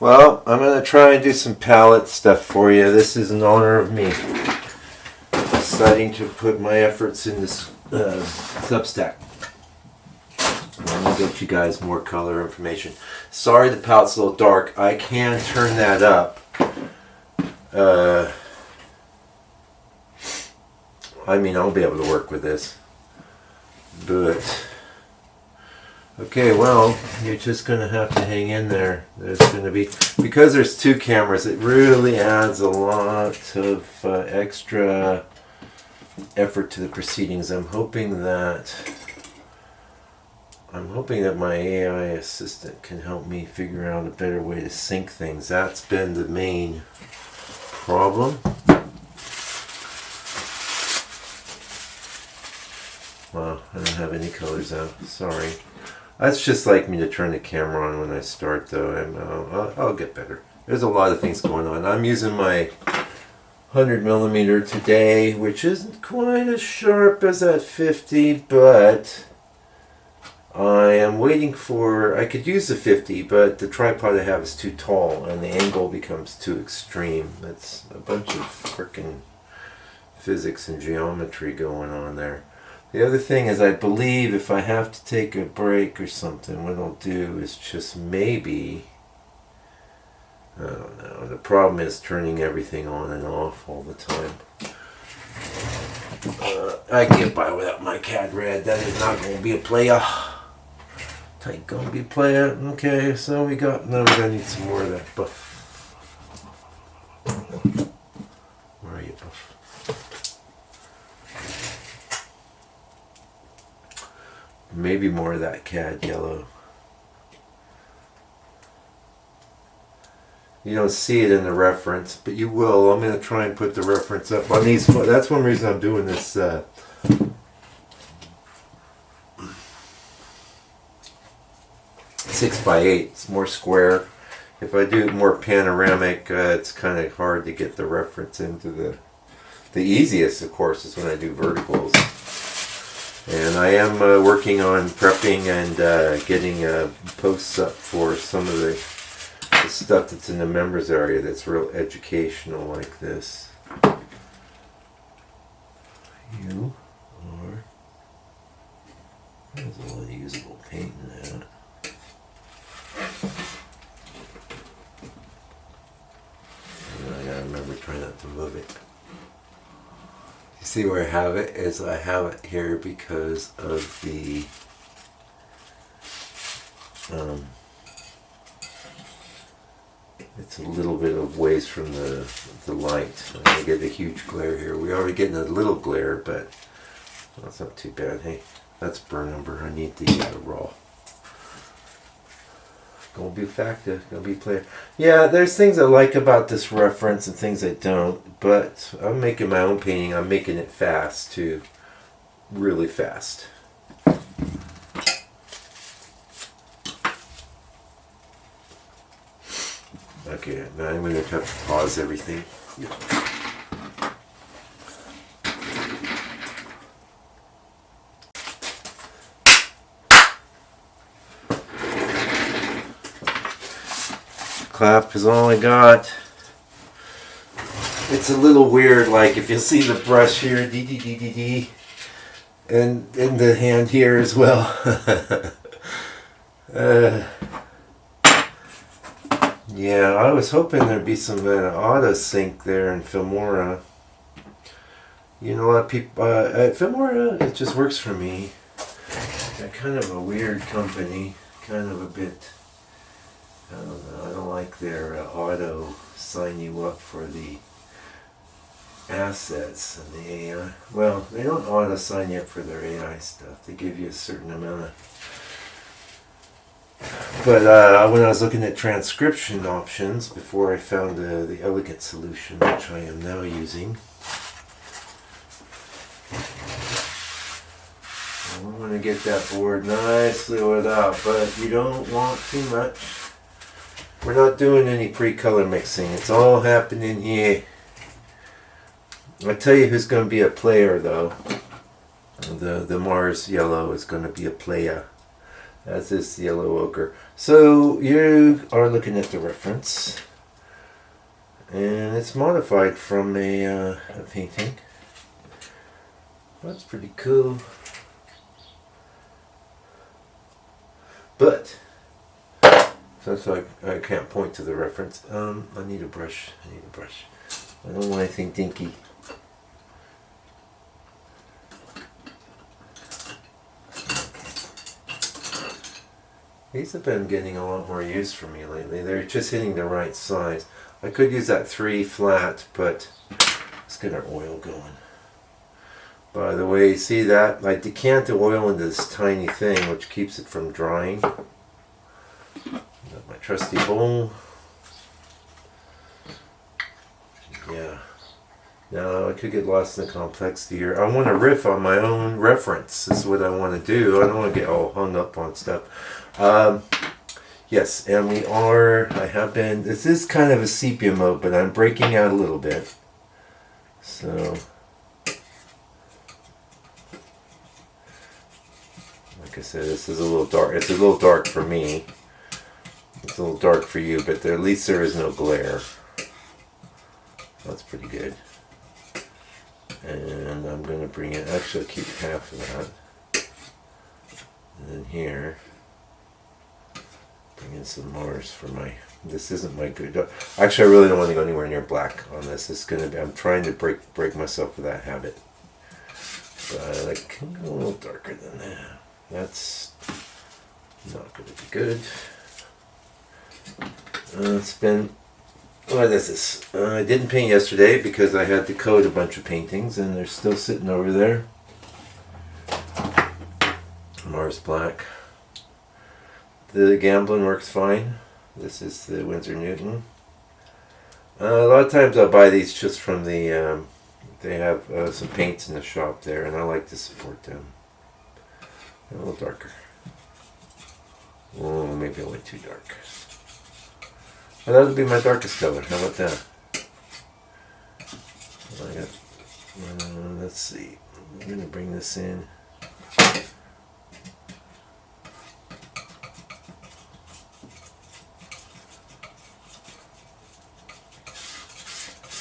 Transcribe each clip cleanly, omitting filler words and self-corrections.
Well, I'm going to try and do some palette stuff for you. This is in honor of me deciding to put my efforts in this Substack. I'm going to get you guys more color information. Sorry the palette's a little dark. I can turn that up. I mean, I'll be able to work with this. But... okay, well, you're just going to have to hang in there. There's going to be, because there's two cameras, it really adds a lot of extra effort to the proceedings. I'm hoping that my AI assistant can help me figure out a better way to sync things. That's been the main problem. Wow, I don't have any colors out. Sorry. That's just like me to turn the camera on when I start, though. I'll get better. There's a lot of things going on. I'm using my 100mm today, which isn't quite as sharp as that 50, but I am waiting for... I could use the 50, but the tripod I have is too tall, and the angle becomes too extreme. That's a bunch of frickin' physics and geometry going on there. The other thing is, I believe if I have to take a break or something, what I'll do is just maybe, I don't know, the problem is turning everything on and off all the time. I can get by without my CAD red. That is not going to be a player. Ain't going to be a player. Okay, so now we're going to need some more of that buff. Where are you, buff? Maybe more of that CAD yellow. You don't see it in the reference, but you will. I'm going to try and put the reference up on these. That's one reason I'm doing this 6x8. It's more square. If I do more panoramic, it's kind of hard to get the reference into the easiest, of course, is when I do verticals. And I am working on prepping and getting posts up for some of the stuff that's in the members area that's real educational, like this. You are... there's a lot of usable paint in that. And I gotta remember try not to move it. You see where I have it? Is I have it here because of the it's a little bit of ways from the light. I'm gonna get a huge glare here. We're already getting a little glare, but that's not too bad. Hey, that's burn number. I need the raw. Gonna be factor, gonna be player. Yeah, there's things I like about this reference and things I don't, but I'm making my own painting. I'm making it fast too. Really fast. Okay, now I'm gonna have to pause everything. Clap is all I got. It's a little weird, like if you see the brush here, D, and in the hand here as well. Yeah, I was hoping there'd be some auto sync there in Filmora. You know, a lot of people, Filmora, it just works for me. They're kind of a weird company, kind of a bit. I don't know, I don't like their auto sign you up for the assets and the AI. Well, they don't auto sign you up for their AI stuff. They give you a certain amount of... But when I was looking at transcription options, before I found the elegant solution, which I am now using, I want to get that board nicely lit up, but you don't want too much. We're not doing any pre-color mixing. It's all happening here. I'll tell you who's going to be a player, though. The Mars yellow is going to be a player. as is the yellow ochre. So you are looking at the reference, and it's modified from a painting. That's pretty cool. But since I can't point to the reference, I need a brush. I don't want anything dinky. These have been getting a lot more use for me lately. They're just hitting the right size. I could use that 3 flat, but let's get our oil going. By the way, see that? I decant the oil into this tiny thing, which keeps it from drying. Got my trusty bowl. Yeah. Now, I could get lost in the complexity here. I want to riff on my own reference. This is what I want to do. I don't want to get all hung up on stuff. Yes, and this is kind of a sepia mode, but I'm breaking out a little bit. So, like I said, this is a little dark. It's a little dark for me. It's a little dark for you, but at least there is no glare. That's pretty good. And I'm going to bring it, actually I'll keep half of that. And then here, bring in some Mars for this isn't my good, actually I really don't want to go anywhere near black on this. It's going to be, I'm trying to break myself of that habit. But I can go a little darker than that. That's not going to be good. What is this? I didn't paint yesterday because I had to coat a bunch of paintings and they're still sitting over there. Mars Black. The Gamblin works fine. This is the Winsor Newton. A lot of times I'll buy these just from the, they have some paints in the shop there and I like to support them. A little darker. Oh, maybe I went too dark. Well, that would be my darkest color. How about that? Let's see. I'm going to bring this in.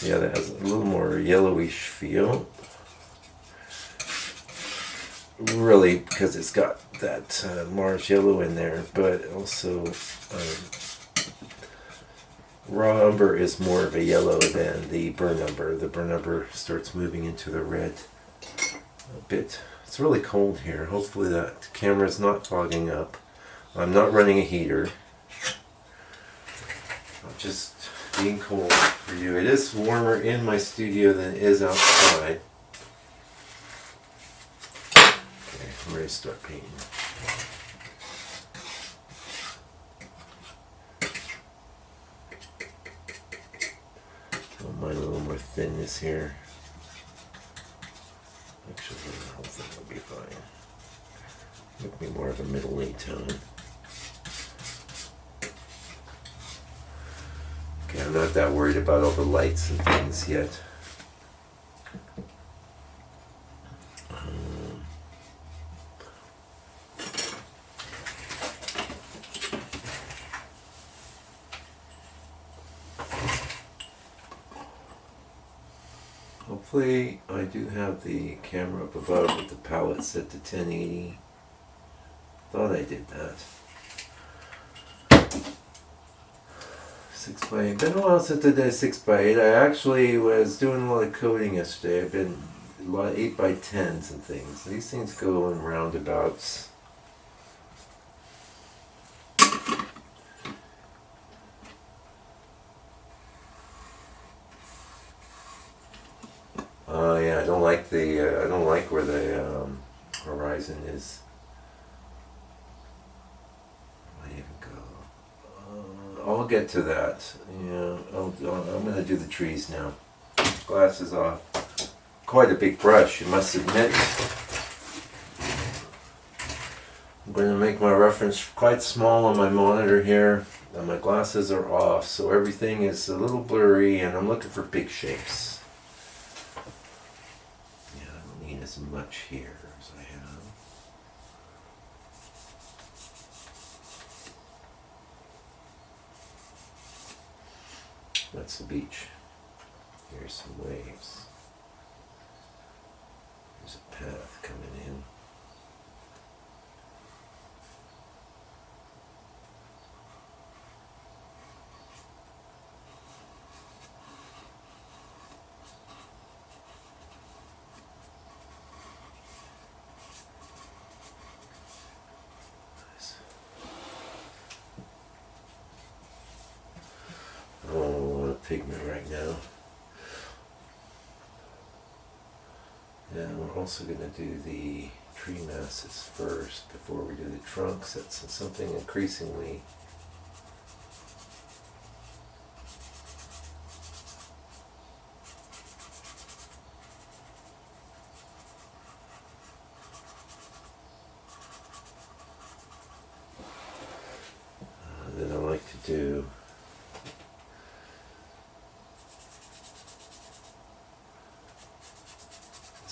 Yeah, that has a little more yellowish feel. Really, because it's got that Mars yellow in there, but also raw umber is more of a yellow than the burn umber. The burn umber starts moving into the red a bit. It's really cold here. Hopefully that camera's not fogging up. I'm not running a heater. I'm just being cold for you. It is warmer in my studio than it is outside. Okay, I'm ready to start painting. Mine a little more thinness here. Actually, the whole thing will be fine. Make me more of a middle-y tone. Okay, I'm not that worried about all the lights and things yet. Hopefully I do have the camera up above with the palette set to 1080. Thought I did that. 6x8. Been a while since I did 6x8. I actually was doing a lot of coding yesterday. I've been a lot of 8x10s and things. These things go in roundabouts. Yeah, I don't like the. I don't like where the horizon is. Where do you go? I'll get to that. Yeah, I'm going to do the trees now. Glasses off. Quite a big brush, you must admit. I'm going to make my reference quite small on my monitor here. And my glasses are off, so everything is a little blurry, and I'm looking for big shapes. As much here as I have. that's the beach. Here's some waves. There's a path coming in. Pigment right now. And we're also going to do the tree masses first before we do the trunks. That's something increasingly that I like to do.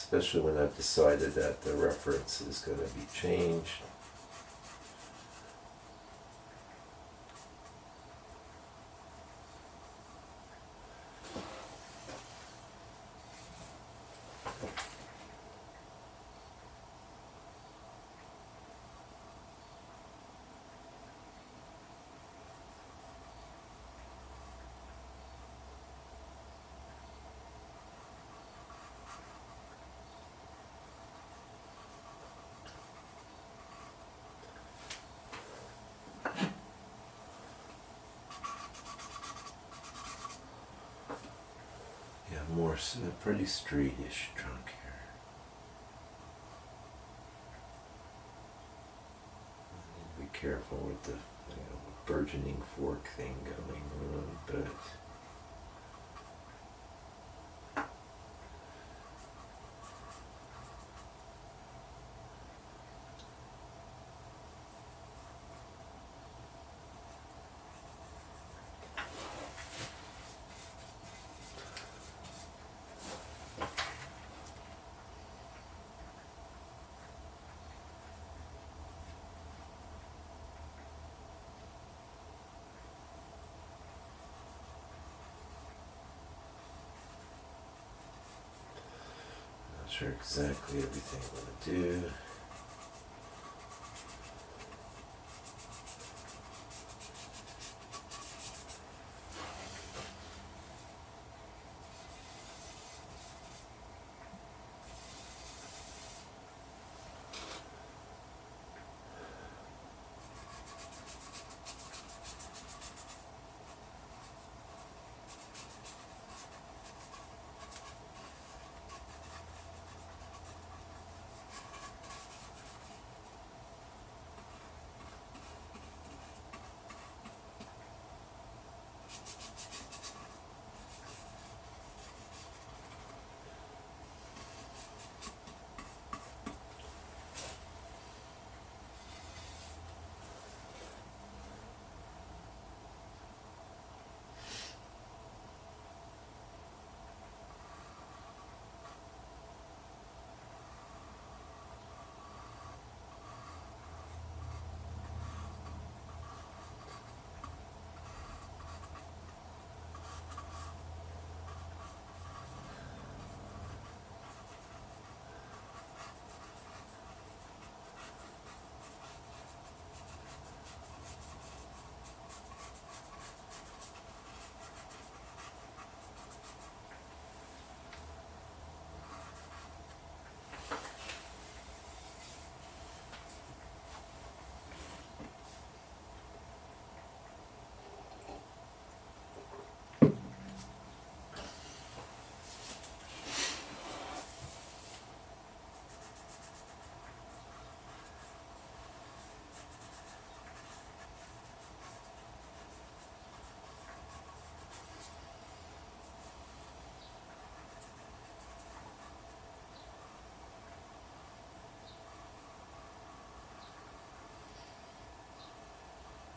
Especially when I've decided that the reference is going to be changed. More pretty straight-ish trunk here. Be careful with the burgeoning fork thing going on, but not sure exactly everything I want to do.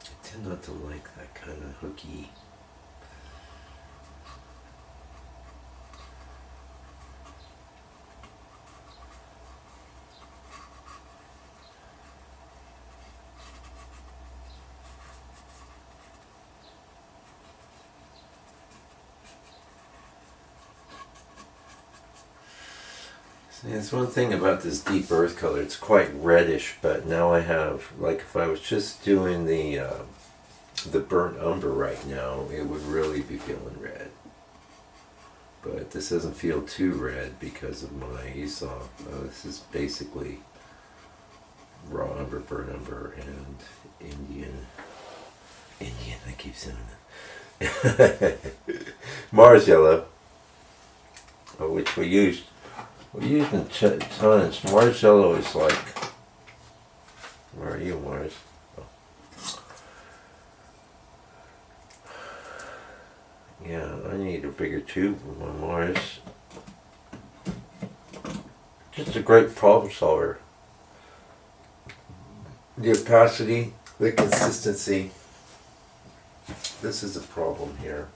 I tend not to like that kind of hooky. It's one thing about this deep earth color. It's quite reddish, but now I have, like, if I was just doing the burnt umber right now, it would really be feeling red. But this doesn't feel too red because of my ESOP. This is basically raw umber, burnt umber, and Indian. I keep saying that. Mars yellow, which we used. We used in tons. Mars yellow is like. Where are you, Mars? Yeah, I need a bigger tube for my Mars. Just a great problem solver. The opacity, the consistency. This is a problem here.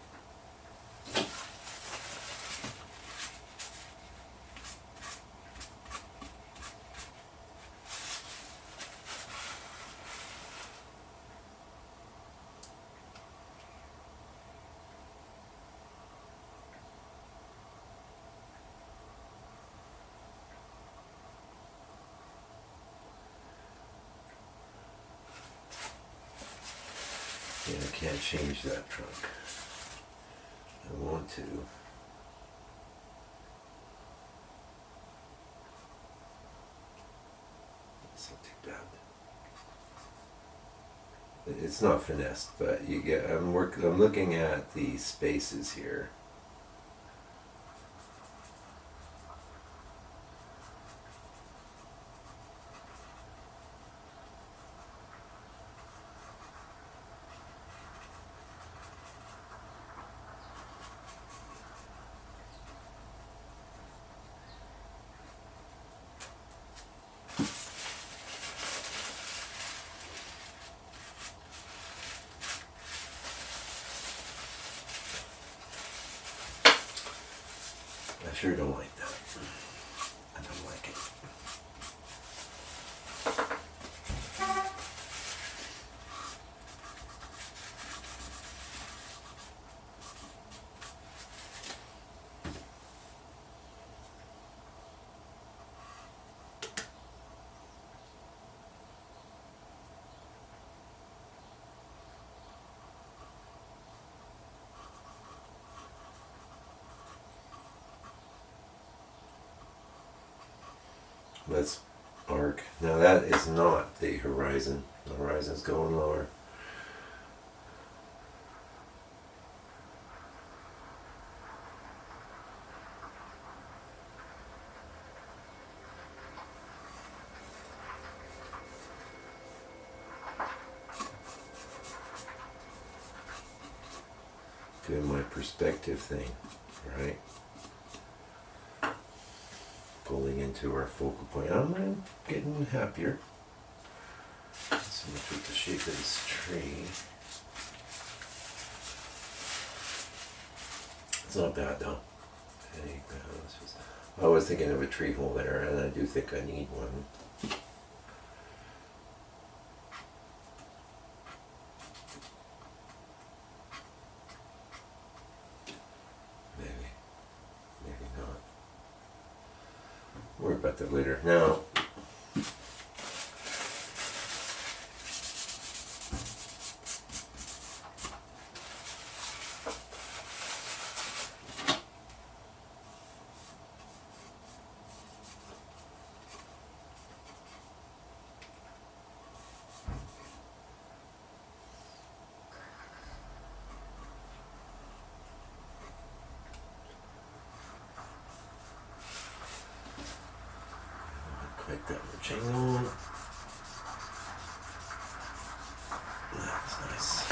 Yeah, I can't change that trunk. I want to. It's not too bad. It's not finessed, but you get. I'm looking at the spaces here. I sure don't like that. I don't like it. Let's arc. Now that is not the horizon. The horizon's going lower. Doing my perspective thing, right? Pulling into our focal point. I'm getting happier. So look at the shape of this tree. It's not bad though. I was thinking of a tree hole there, and I do think I need one. Maybe not. Worry about that later. Now, quite that much angle. That's nice.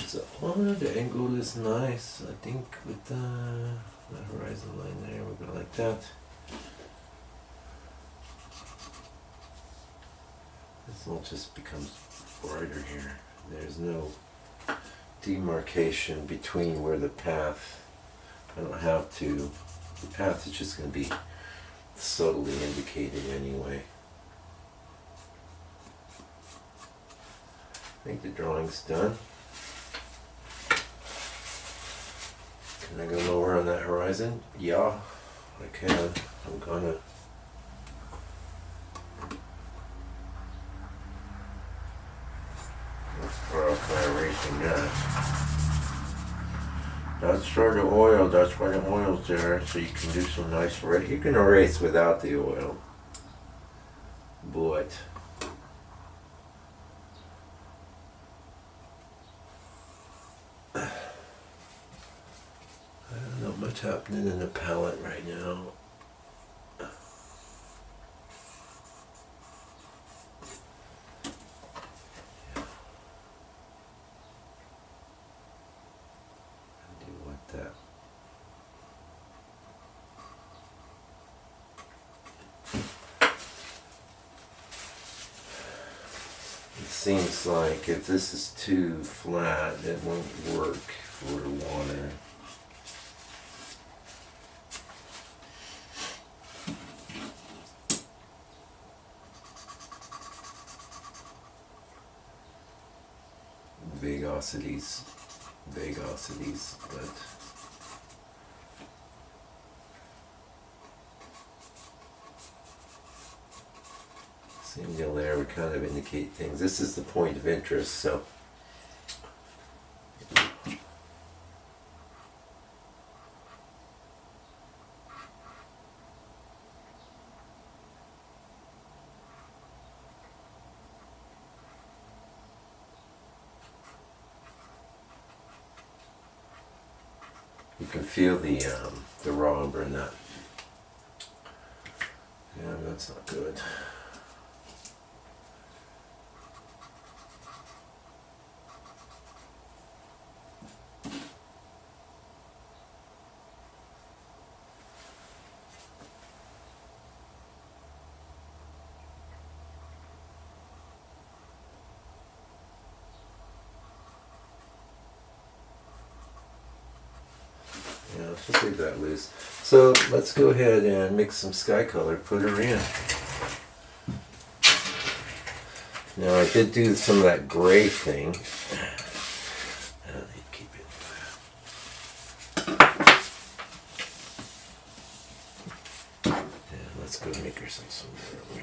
So the angle is nice. I think with the horizon line there, we're gonna like that. This all just becomes brighter here. There's no demarcation between where the path I don't have to. The path is just going to be subtly indicated anyway. I think the drawing's done. Can I go lower on that horizon? Yeah, I can. I'm gonna. Let's throw my erasing that. That's for the oil. That's why the oil's there, so you can do some nice erase. You can erase without the oil, but I don't know much happening in the palette right now. It seems like if this is too flat, it won't work for the water. Vagosities, but single layer would kind of indicate things. This is the point of interest, so you can feel the raw umber in that. Yeah, that's not good. Yeah, let's just leave that loose. So let's go ahead and mix some sky color, put her in. Now I did do some of that gray thing. I need to keep it. Yeah, let's go make her some more.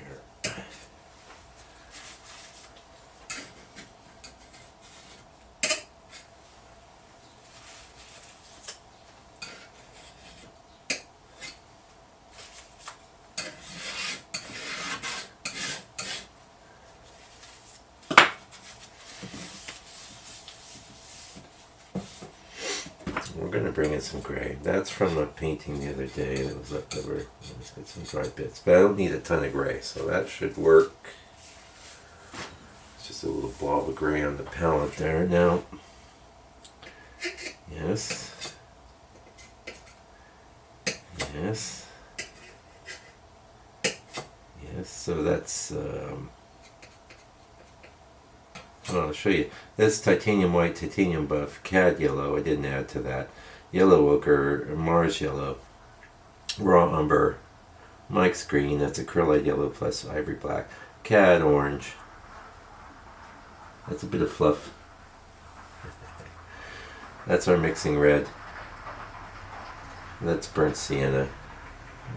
We're going to bring in some gray. That's from a painting the other day that was left over. Let's get some dry bits. But I don't need a ton of gray, so that should work. It's just a little blob of gray on the palette there. Now, yes. Yes. Yes, so that's... I'll show you. That's titanium white, titanium buff, cad yellow. I didn't add to that. Yellow ochre, Mars yellow, raw umber, Mike's green. That's acrylite yellow plus ivory black. Cad orange. That's a bit of fluff. That's our mixing red. That's burnt sienna.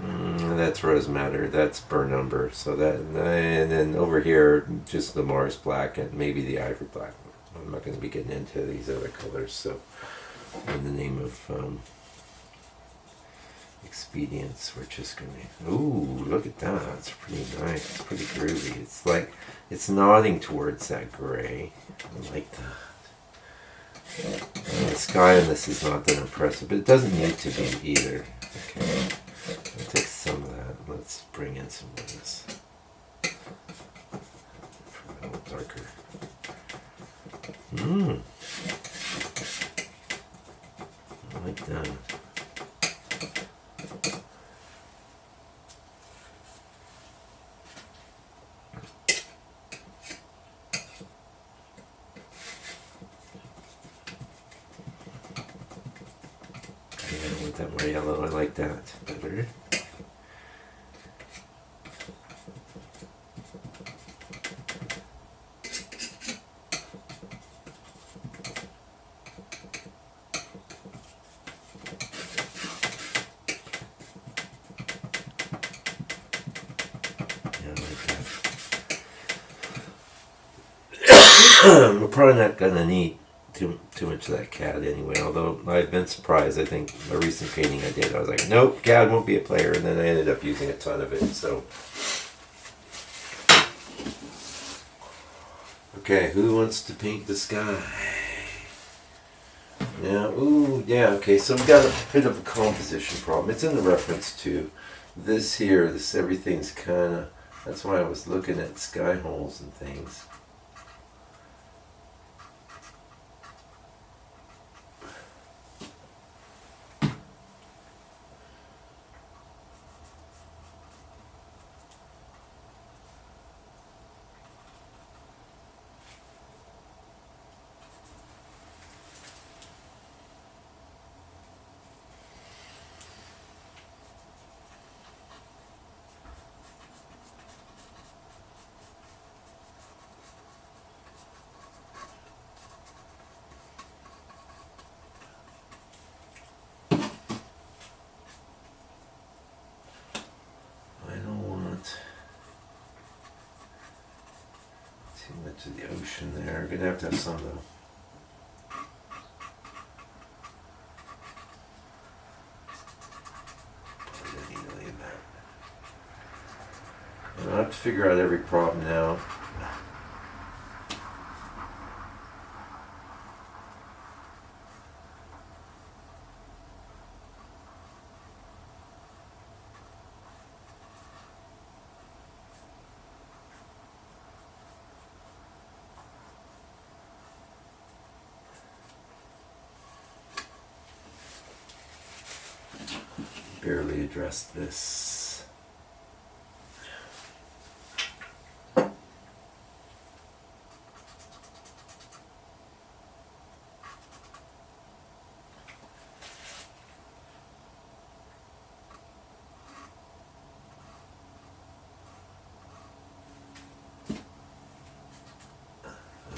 That's rose madder. That's burnt umber. So that, and then over here, just the Mars black and maybe the ivory black. I'm not going to be getting into these other colors. So, in the name of expedience, we're just going to. Ooh, look at that. That's pretty nice. It's pretty groovy. It's like it's nodding towards that gray. I like that. The sky on this is not that impressive, but it doesn't need to be either. Okay. I'll take some of that. Let's bring in some of this. A little darker. I like that. like that better. We're probably not gonna need too much of that CAD anyway, although I've been surprised. I think a recent painting I did, I was like, nope, CAD won't be a player, and then I ended up using a ton of it. So okay, who wants to paint the sky? Yeah, ooh, yeah, okay, so we got a bit of a composition problem. It's in the reference to this here, this everything's kinda, that's why I was looking at sky holes and things. Too much of the ocean there. We're gonna have to have some though. Probably don't need to leave that. And I have to figure out every problem now. Barely addressed this. I'm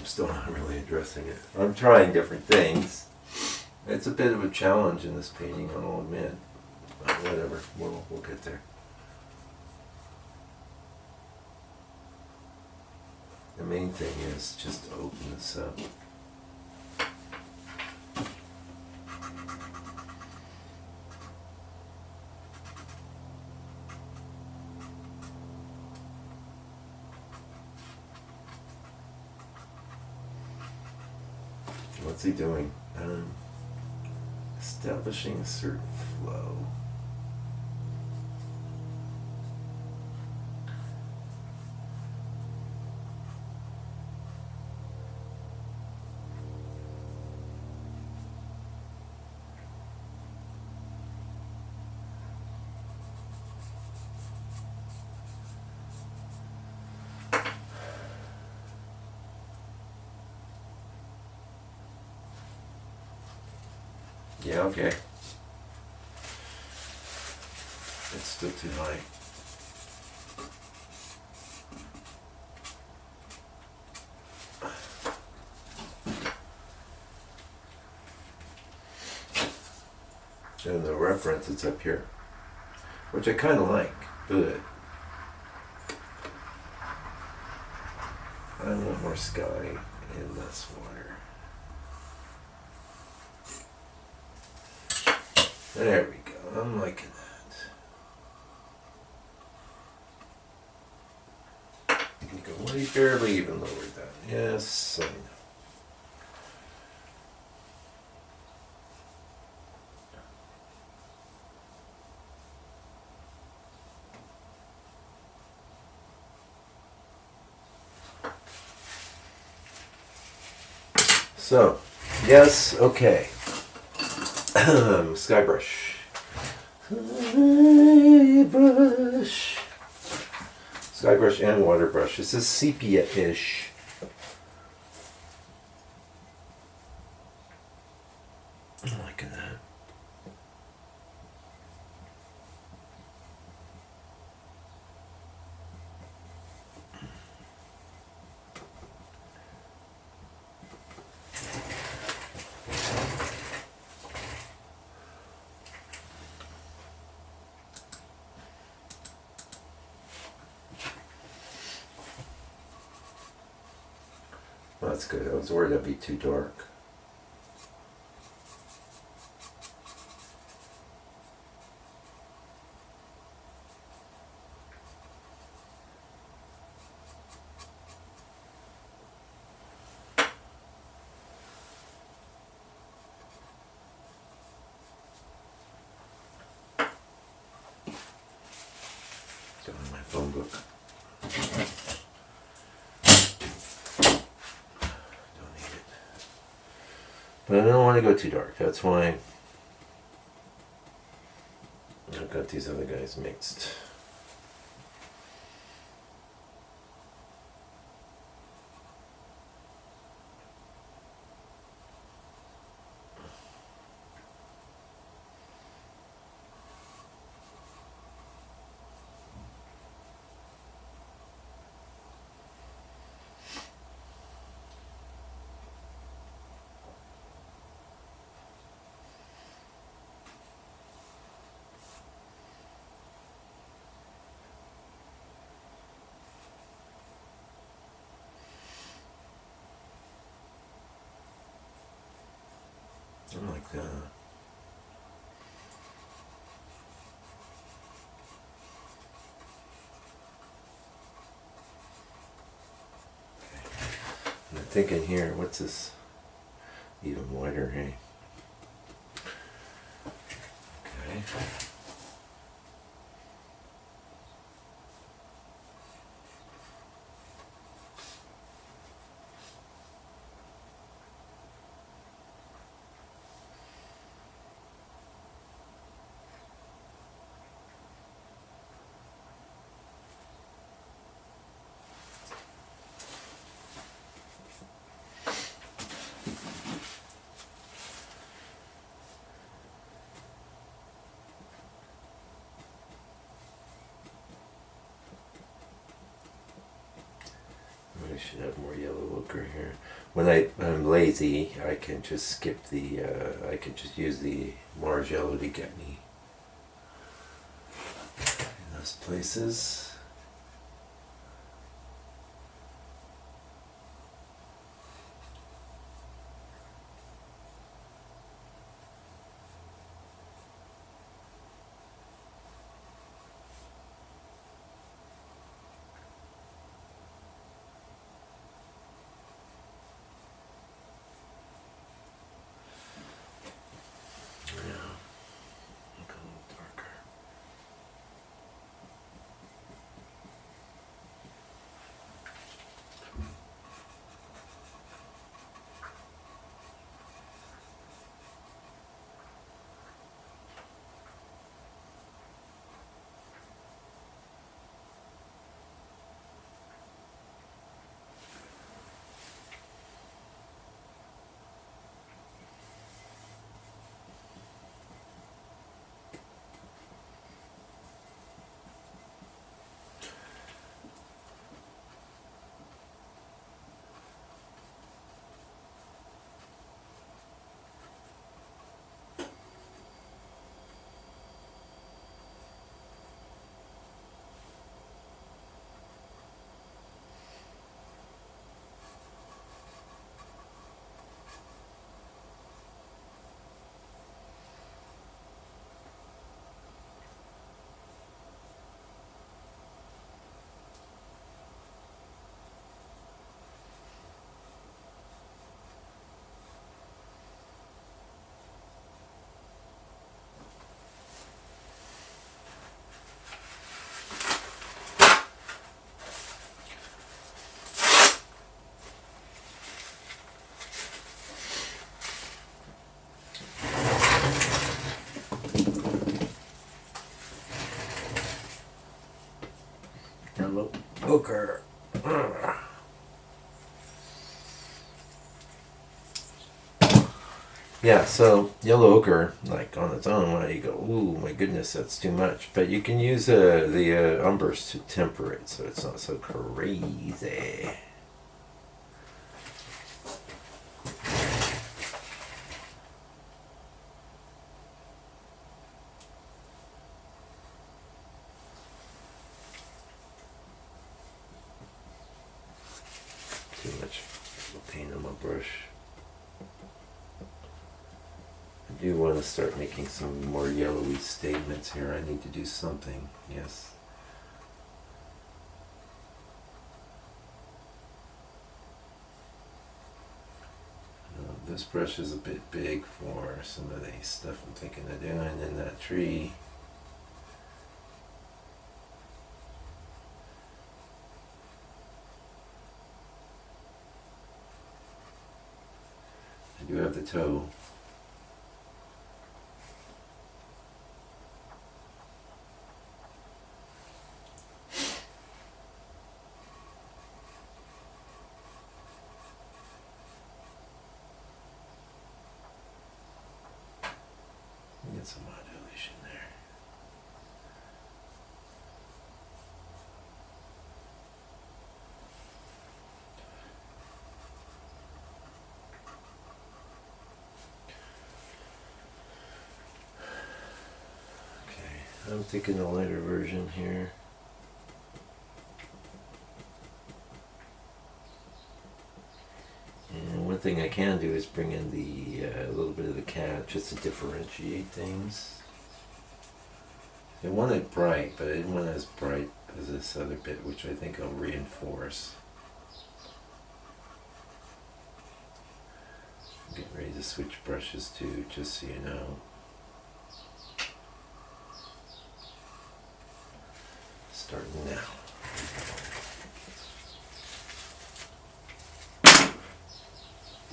still not really addressing it. I'm trying different things. It's a bit of a challenge in this painting, I'll admit. But whatever, we'll get there. The main thing is just to open this up. What's he doing? Establishing a certain flow. Yeah, okay. It's still too high. And the reference, it's up here, which I kind of like, but I want more sky and less water. There we go. I'm liking that. You can go way barely even lower that. Yes, I know. So, yes, okay. Sky brush. Sky brush and water brush. This is sepia-ish. I'm liking that. that's good. I was worried that'd be too dark. Go in my phone book. Don't need it. But I don't want to go too dark. That's why I've got these other guys mixed. I'm like that. I'm thinking here, what's this? Even wider, hey? Okay. I should have more yellow ochre here. When I'm lazy, I can just skip the, I can just use the Mars yellow to get me in those places. Yellow ochre. Yeah, so yellow ochre, like on its own, you go, ooh, my goodness, that's too much. But you can use the umbers to temper it, so it's not so crazy. Too much paint brush. I do want to start making some more yellowy statements here. I need to do something, yes. This brush is a bit big for some of the stuff I'm thinking of doing in that tree. I do have the toe. Get some modulation there. Okay, I'm thinking a lighter version here. And one thing I can do is bring in the a little bit of the cat just to differentiate things. I want it bright, but I didn't want it as bright as this other bit, which I think I'll reinforce. I'm getting ready to switch brushes too, just so you know. Starting now.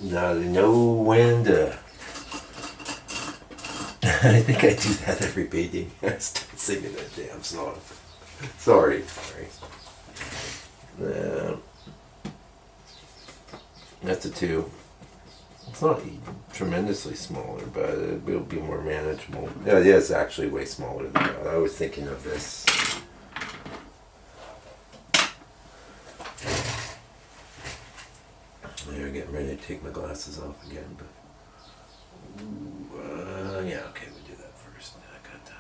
Now they know when to. I think I do that every painting. I start singing that damn song. Sorry. That's a 2. It's not tremendously smaller, but it will be more manageable. Yeah, it is actually way smaller than that. I was thinking of this. I'm getting ready to take my glasses off again, but yeah, okay, we'll do that first. I got that.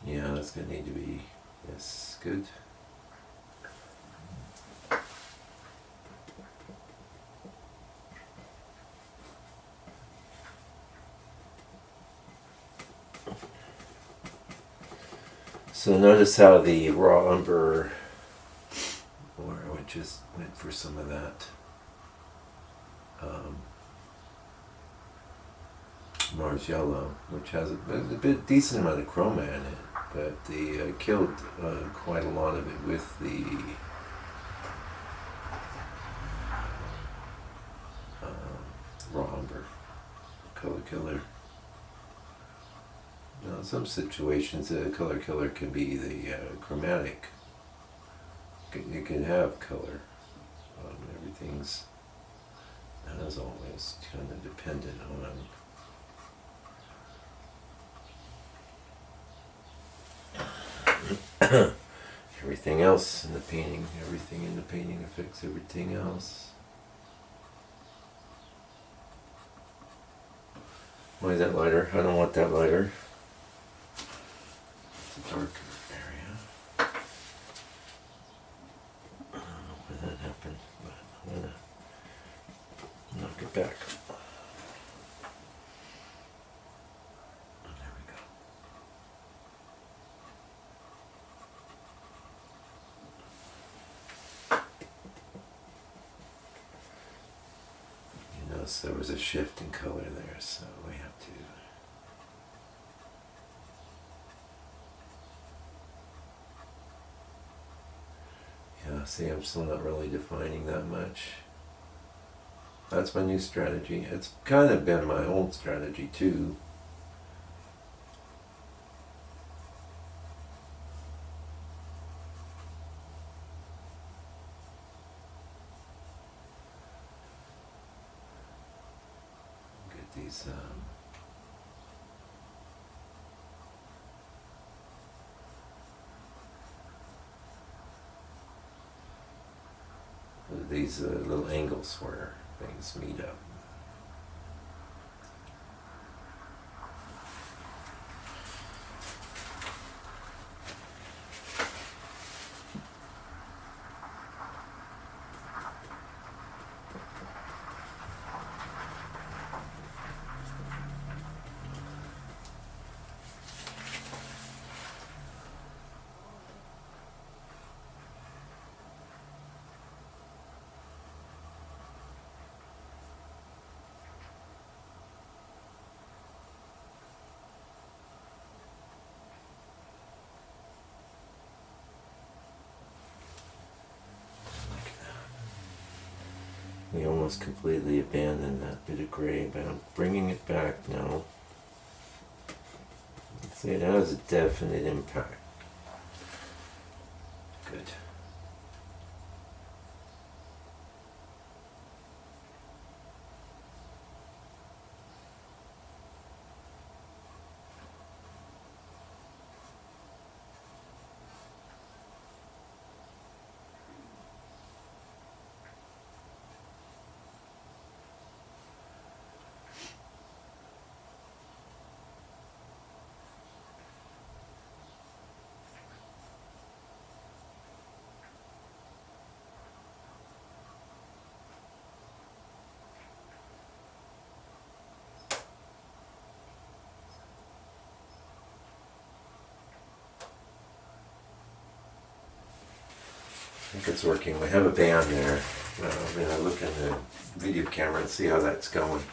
Yeah, that's going to need to be, yes, good. So notice how the raw umber, or I just went for some of that Mars yellow, which has a bit decent amount of chroma in it. But the killed quite a lot of it with the raw umber color killer. Now, in some situations, a color killer can be the chromatic. You can have color. Everything's, as always, kind of dependent on. Everything else in the painting, everything in the painting affects everything else. Why is that lighter? I don't want that lighter. It's a darker area. I don't know why that happened, but I'm gonna knock it back. There was a shift in color there, so we have to. Yeah, see, I'm still not really defining that much. That's my new strategy. It's kind of been my old strategy too. Get these little angles where things meet up. We almost completely abandoned that bit of gray, but I'm bringing it back now. See, it has a definite impact. Good. I think it's working. We have a band there. I'm going to look in the video camera and see how that's going.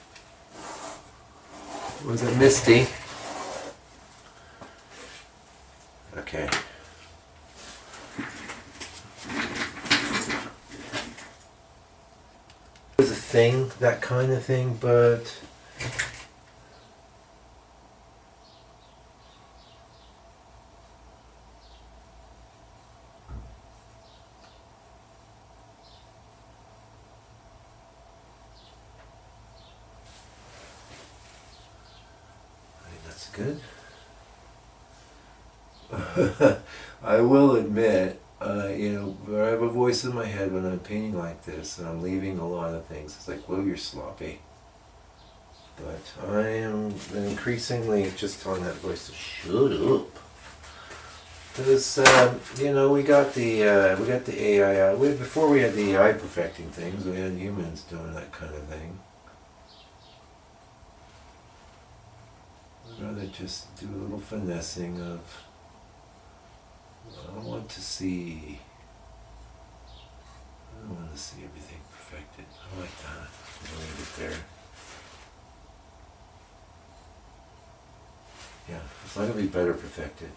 Was it misty? Okay. It was a thing, that kind of thing, but good. I will admit, I have a voice in my head when I'm painting like this, and I'm leaving a lot of things. It's like, well, you're sloppy. But I am increasingly just telling that voice to shut up. Because we got the AI out. Before we had the AI perfecting things, we had humans doing that kind of thing. I'd rather just do a little finessing of, I don't want to see everything perfected. I like that. I'll leave it there. Yeah, it's not going to be better perfected.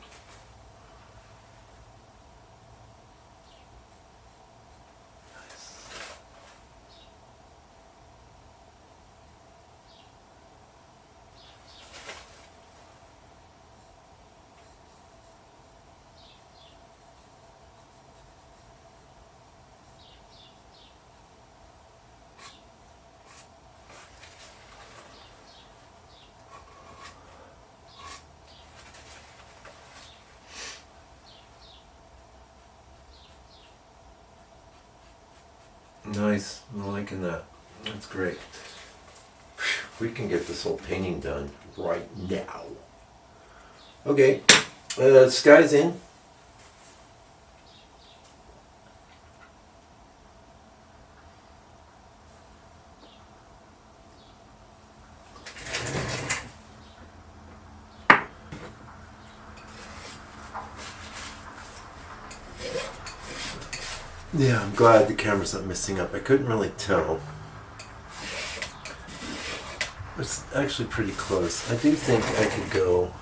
Nice, I'm liking that. That's great. We can get this whole painting done right now. Okay, sky's in. Yeah, I'm glad the camera's not messing up. I couldn't really tell. It's actually pretty close. I do think I could go.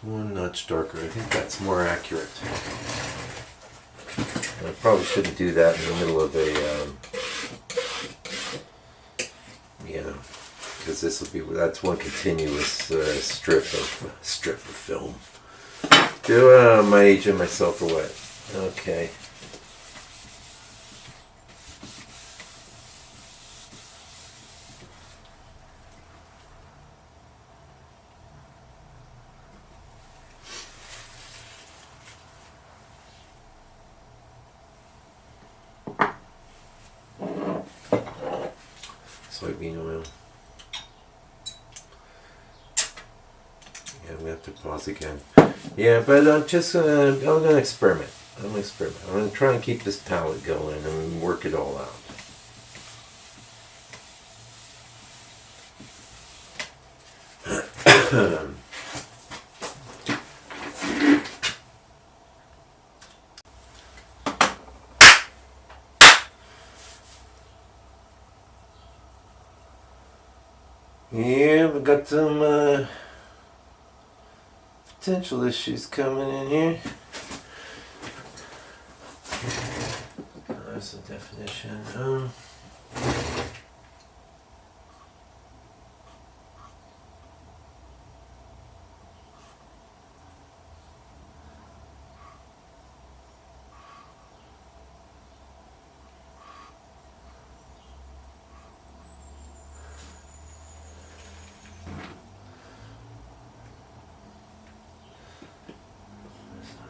One notch darker. I think that's more accurate. I probably shouldn't do that in the middle of a, because this will be, that's one continuous strip of film. Do my agent, myself, or what? Okay. Soybean oil. Yeah, I'm gonna have to pause again. Yeah, but I'm gonna experiment. I'm gonna try and keep this palette going and work it all out. Yeah, we got some potential issues coming in here. There's a definition.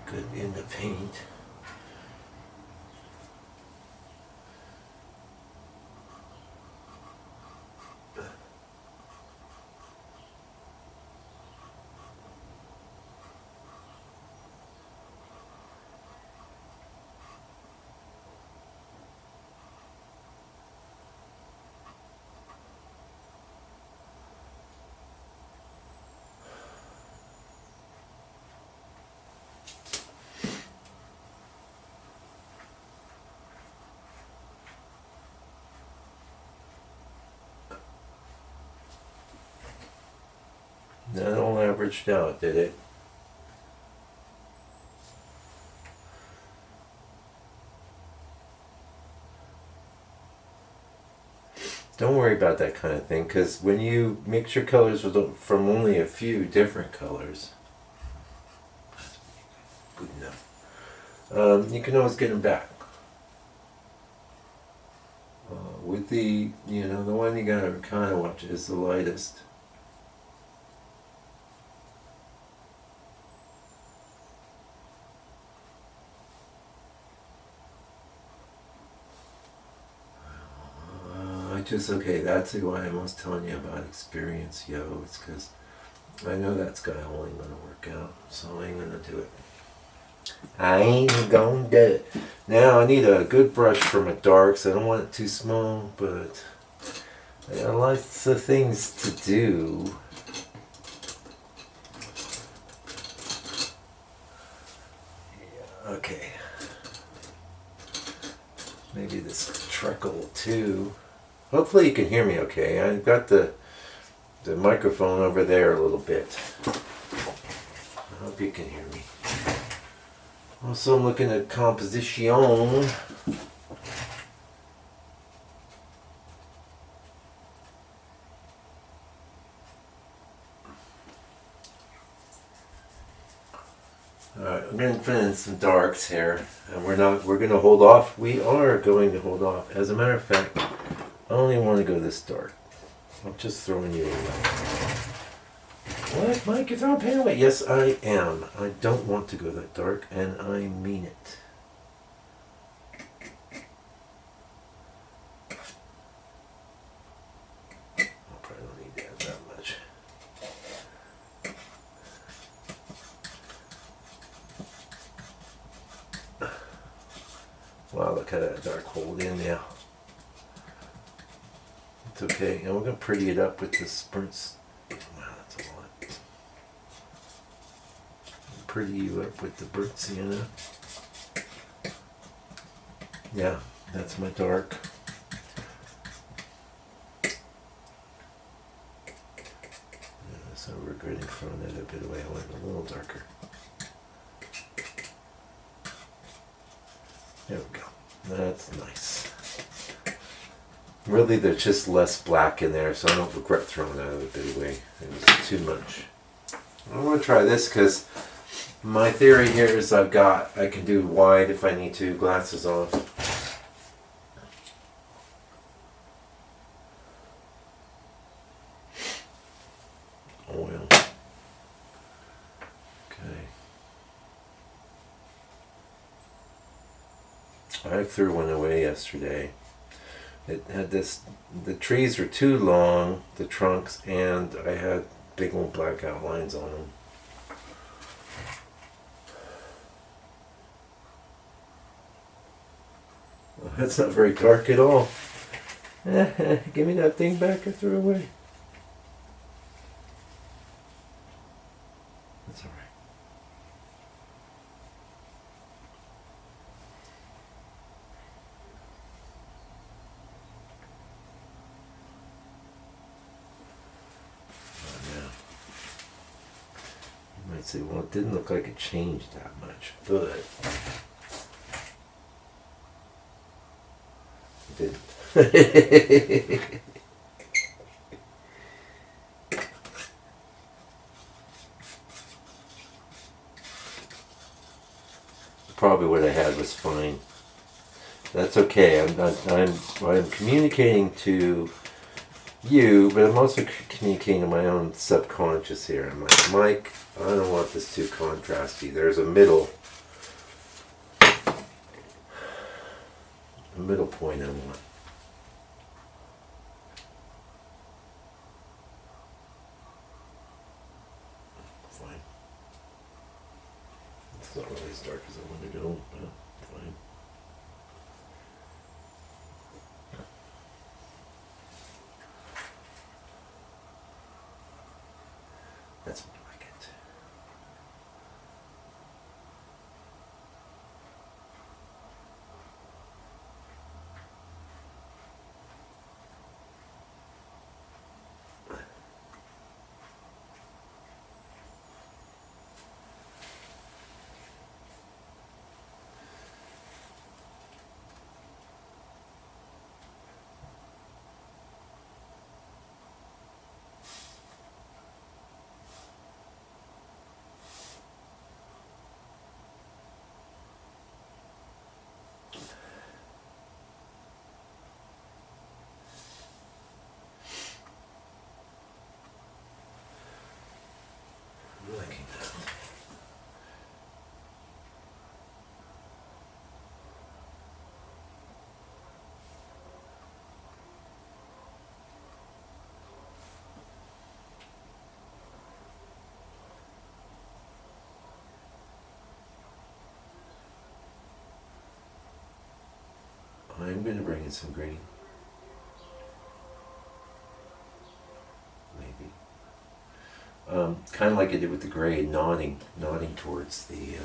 Good in the paint. That all averaged out, did it? Don't worry about that kind of thing, because when you mix your colors from only a few different colors, good enough, you can always get them back. With the one you gotta kind of watch is the lightest. Okay, that's why I was telling you about experience, yo. It's because I know that sky hole ain't gonna work out, so I ain't gonna do it. I ain't gonna do it. Now I need a good brush for my darks. I don't want it too small, but I got lots of things to do. Yeah, okay. Maybe this treacle too. Hopefully you can hear me okay. I've got the microphone over there a little bit. I hope you can hear me. Also, I'm looking at composition. Alright, I'm going to finish some darks here. And we're going to hold off. We are going to hold off. As a matter of fact, I don't even want to go this dark. I'm just throwing you away. What, Mike? You're throwing paint away? Yes, I am. I don't want to go that dark, and I mean it. I probably don't need to add that much. Wow, look at that dark hold in now. It's okay, and we're going to pretty it up with this burnt. Wow, that's a lot. Pretty you up with the burnt sienna. Yeah, that's my dark. Yeah, so we're grading from it a bit away. I went a little darker. There we go. That's nice. Really, there's just less black in there, so I don't regret throwing that a bit away. It was too much. I want to try this because my theory here is I can do wide if I need to, glasses off. Oil. Okay. I threw one away yesterday. It had this, the trees were too long, the trunks, and I had big old black outlines on them. Well, that's not very dark at all. Give me that thing back I threw away. That's alright. Might say, well, it didn't look like it changed that much, but it didn't. Probably what I had was fine. That's okay. I'm communicating to you, but I'm also communicating to my own subconscious here. I'm like, Mike, I don't want this too contrasty. There's a middle point I want. Fine. It's not really as dark as I want to go, but fine. That's more like it. I'm liking that. I'm going to bring in some green. Maybe. Kind of like I did with the gray, nodding towards the...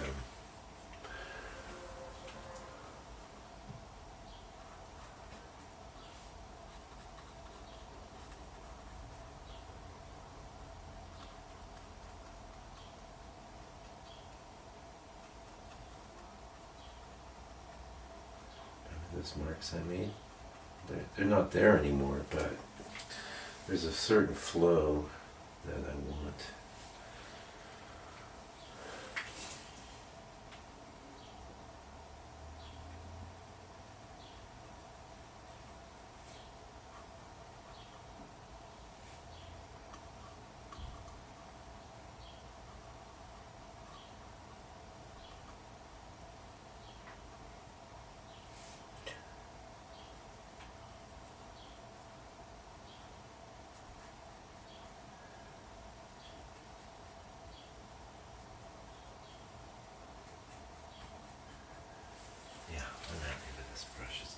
those marks I made. They're not there anymore, but there's a certain flow that I want.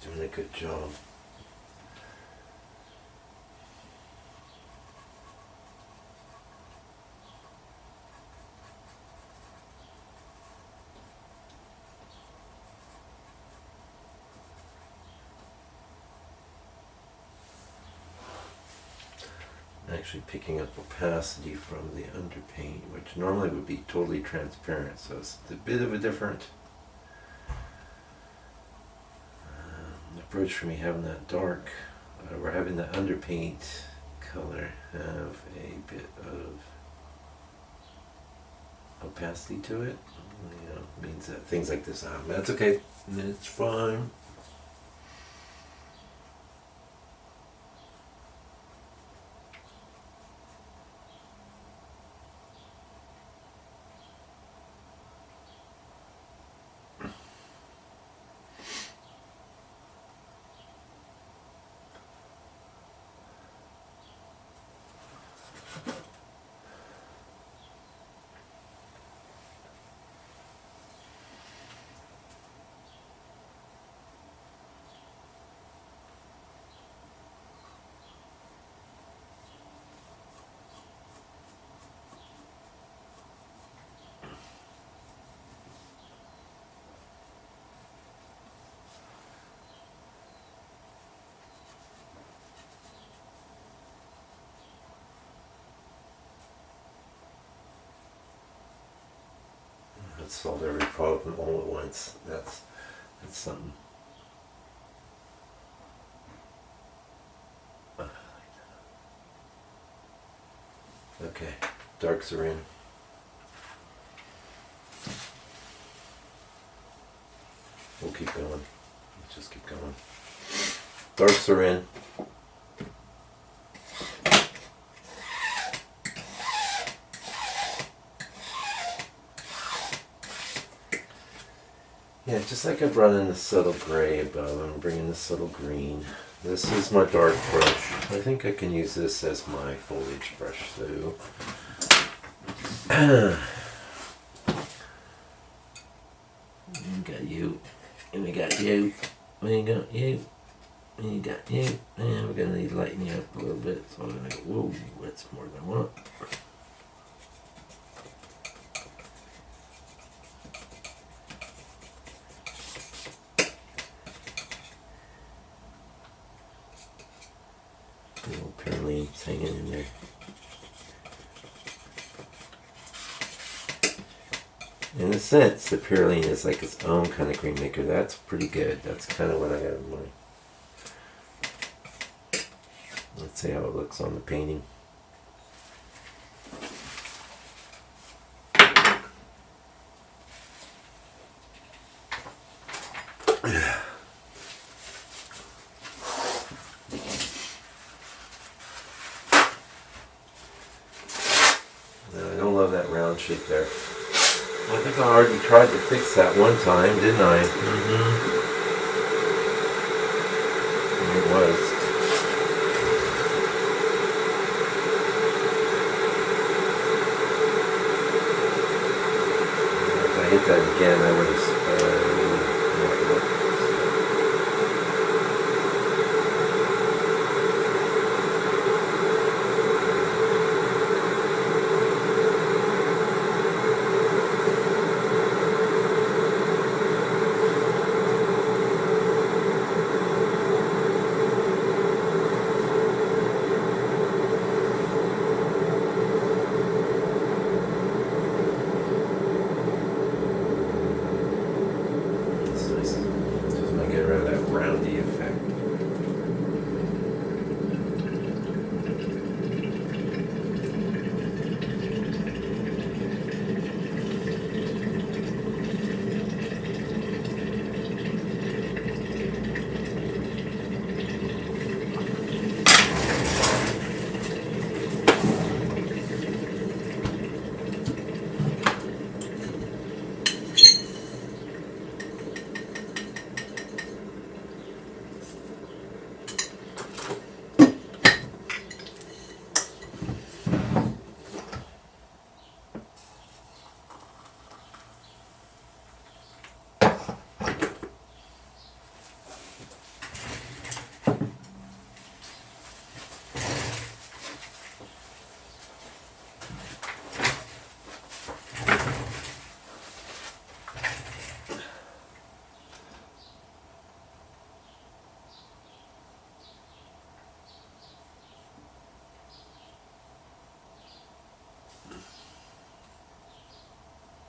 Doing a good job. actually picking up opacity from the underpaint, which normally would be totally transparent, so it's a bit of a different approach for me having that dark. We're having the underpaint color have a bit of opacity to it. Means that things like this happen. That's okay. It's fine. Let's solve every problem all at once. That's something. Okay, darks are in. We'll keep going. Let's just keep going. Darks are in. Yeah, just like I brought in the subtle gray above, I'm bringing the subtle green. This is my dark brush. I think I can use this as my foliage brush, so. We got you, and we got you, we got you, and you got you, and we're gonna need to lighten you up a little bit, so I'm gonna go, whoa, that's more than I want. Little perlene's hanging in there. In a sense, the perlene is like its own kind of green maker. That's pretty good. That's kind of what I got in mind. Let's see how it looks on the painting. I don't love that round shape there. I think I already tried to fix that one time, didn't I? It was. If I hit that again, I would have.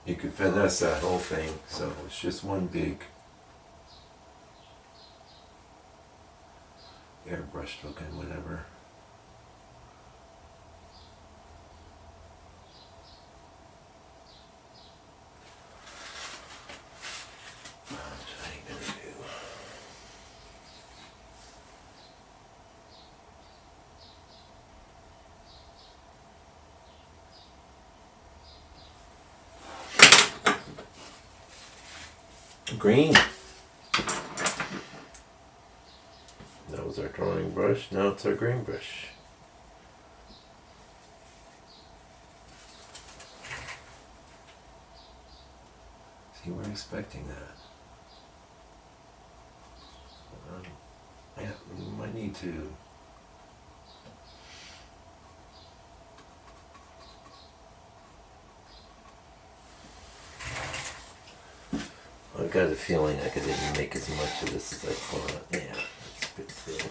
you could finesse that whole thing, so it's just one big airbrush looking whatever. Green. That was our drawing brush. Now it's our green brush. See, we're expecting that. Yeah, we might need to. I got a feeling I didn't make as much of this as I thought. Yeah, that's a bit thin.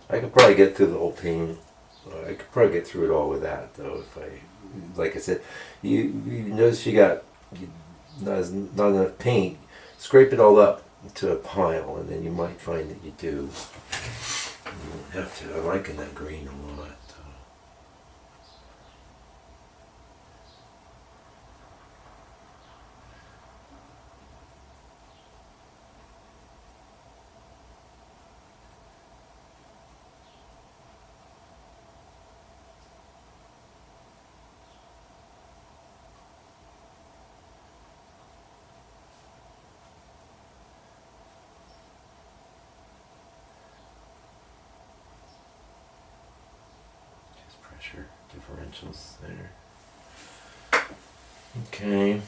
I could probably get through the whole thing. I could probably get through it all with that, though. If I, like I said, you notice you got not enough paint. Scrape it all up to a pile, and then you might find that you do. You won't have to. I'm liking that green a lot. Pressure differentials there. Okay.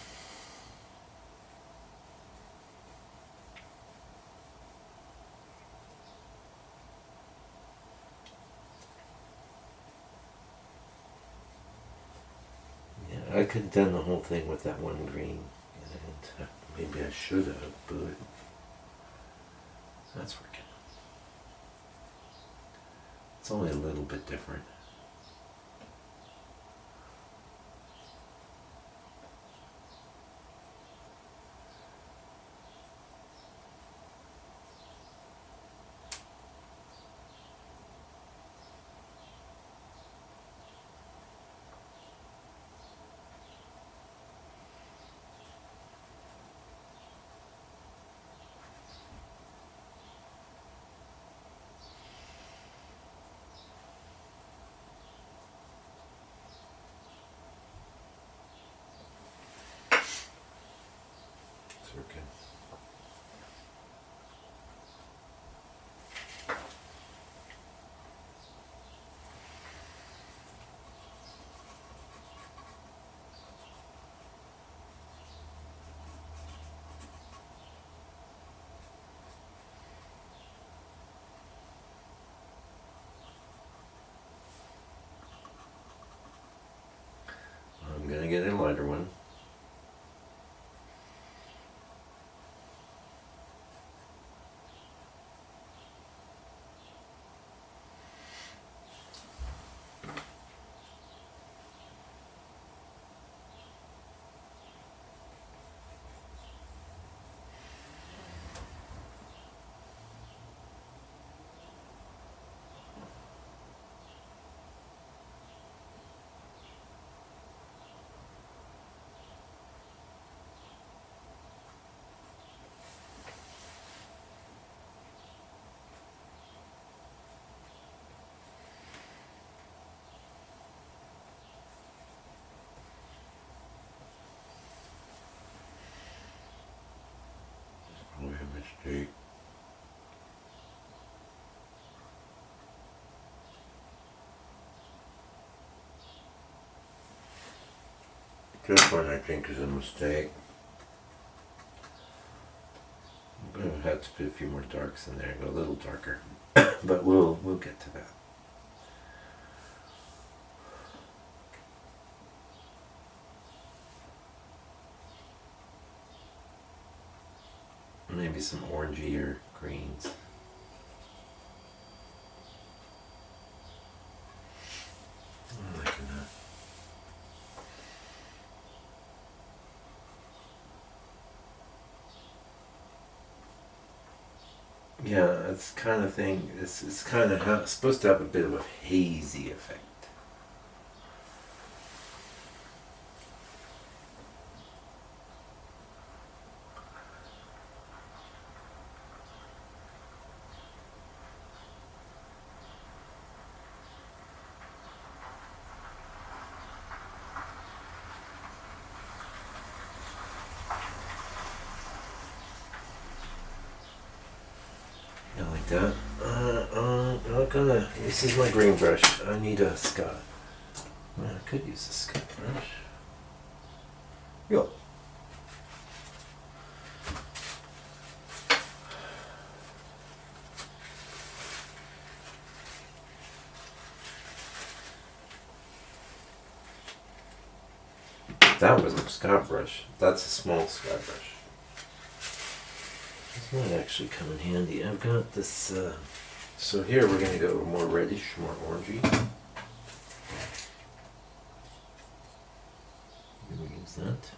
Yeah, I could have done the whole thing with that one green, and maybe I should have, but that's working. It's only a little bit different. It's working. I'm gonna get a lighter one. Probably a mistake. This one I think is a mistake. I'm gonna have to put a few more darks in there, go a little darker, but we'll get to that. Maybe some orangier greens. I'm liking that. Yeah, it's kind of thing. It's kind of supposed to have a bit of a hazy effect. You like that? I'm gonna. This is my green brush. I need a Scott. I could use a Scott brush. Yo. That was a Scott brush. That's a small Scott brush. This might actually come in handy. I've got this. So here we're going to go more reddish, more orangey. We'll use that.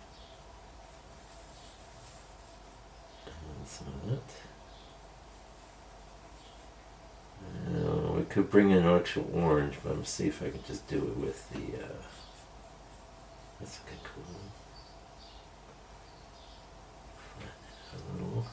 And some of that. We could bring in actual orange, but I'm going to see if I can just do it with the. That's okay, cool. A little.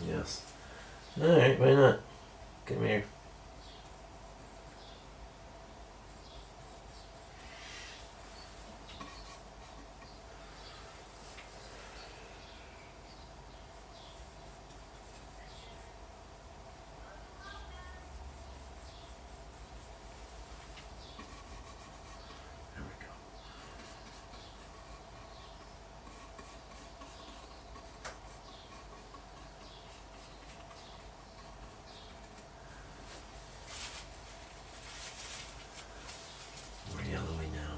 Yes. Alright, why not? Come here. There we go. More yellowy now.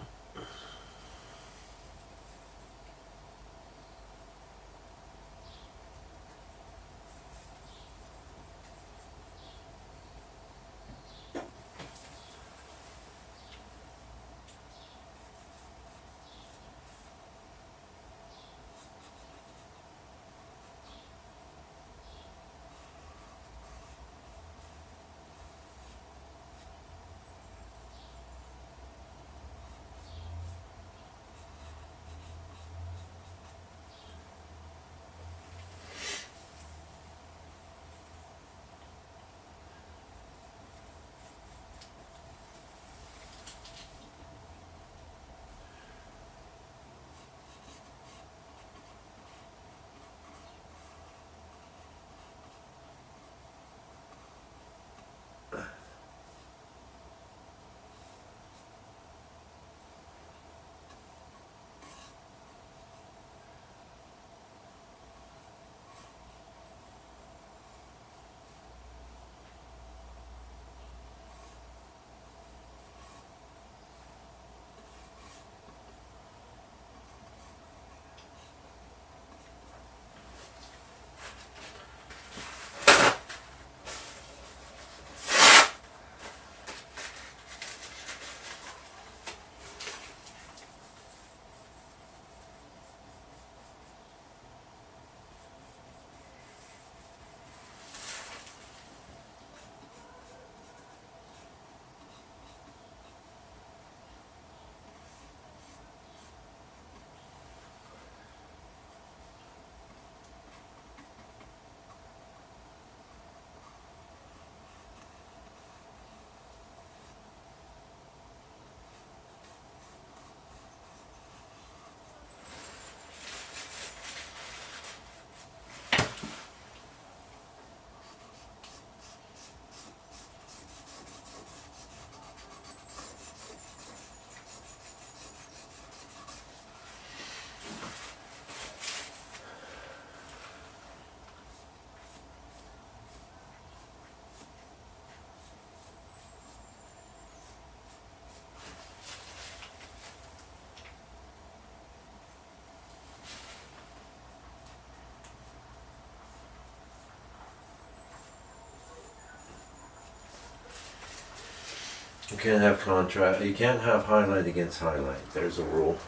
You can't have contrast. You can't have highlight against highlight. There's a rule.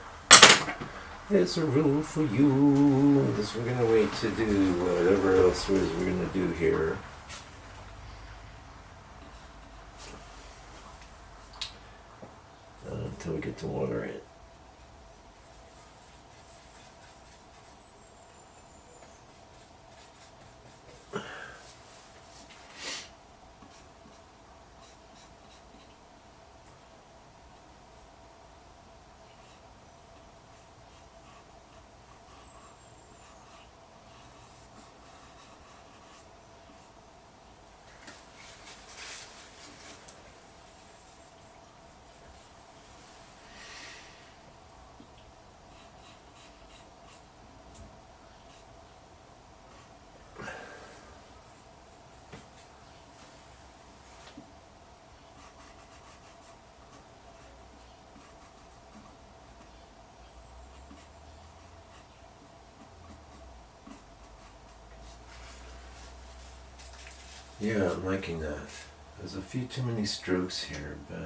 There's a rule for you. This we're gonna wait to do whatever else we're gonna do here. Until we get to water it. Yeah, I'm liking that. There's a few too many strokes here, but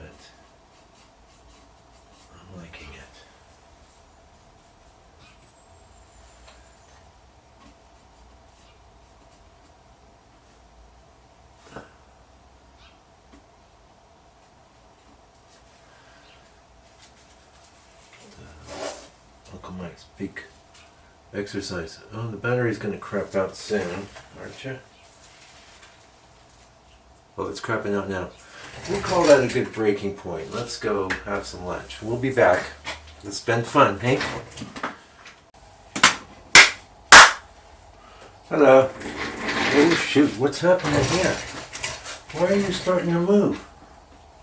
I'm liking it. Uncle Mike's big exercise. Oh, the battery's going to crap out soon, aren't you? Well, it's crapping out now. We'll call that a good breaking point. Let's go have some lunch. We'll be back. It's been fun, hey? Hello. Oh shoot, what's happening here? Why are you starting to move?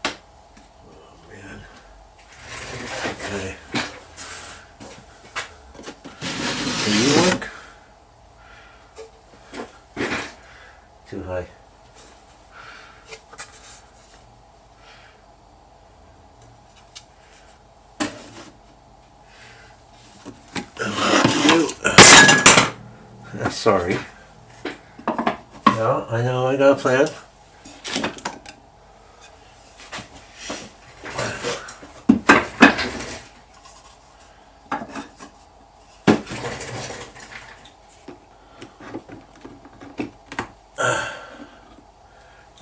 Oh man. Okay. Can you work? Too high. Sorry. No, I know I got a plan.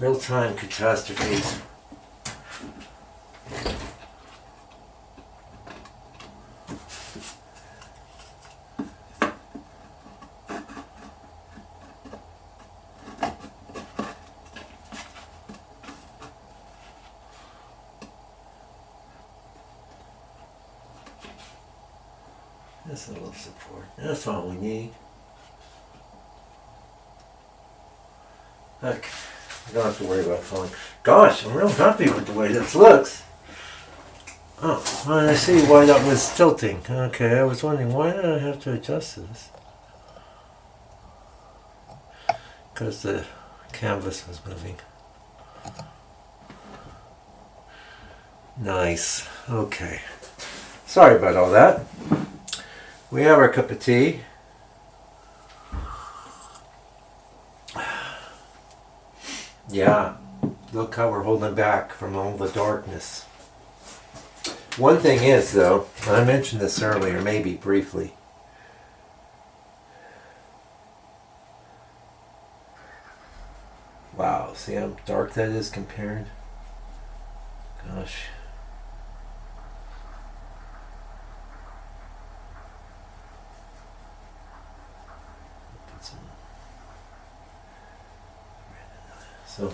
Real-time catastrophes. Just a little support. That's all we need. Heck, you don't have to worry about falling. Gosh, I'm real happy with the way this looks. Oh, well, I see why that was tilting. Okay, I was wondering, why did I have to adjust this? Because the canvas was moving. Nice. Okay. Sorry about all that. We have our cup of tea. Yeah, look how we're holding back from all the darkness. One thing is, though, I mentioned this earlier, maybe briefly. Wow, see how dark that is compared? Gosh. So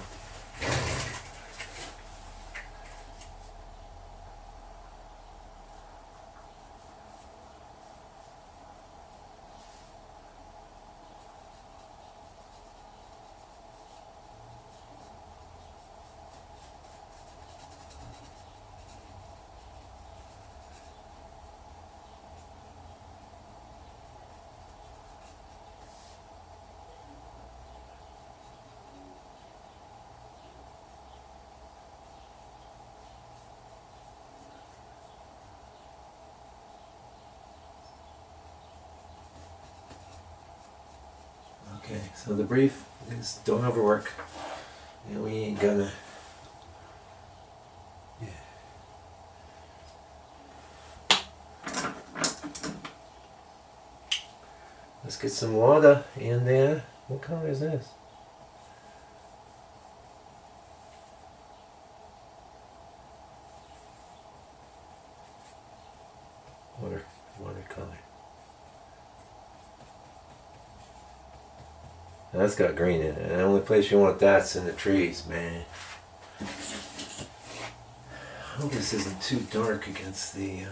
okay, so the brief is don't overwork. You know, we ain't gonna Let's get some water in there. What color is this? Watercolor. That's got green in it. And the only place you want that's in the trees, man. I hope this isn't too dark against the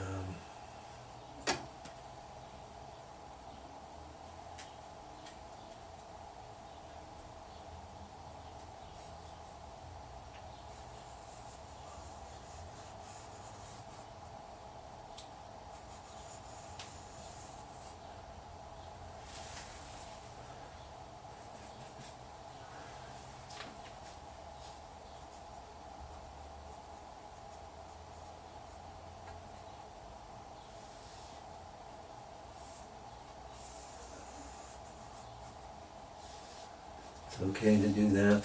It's okay to do that.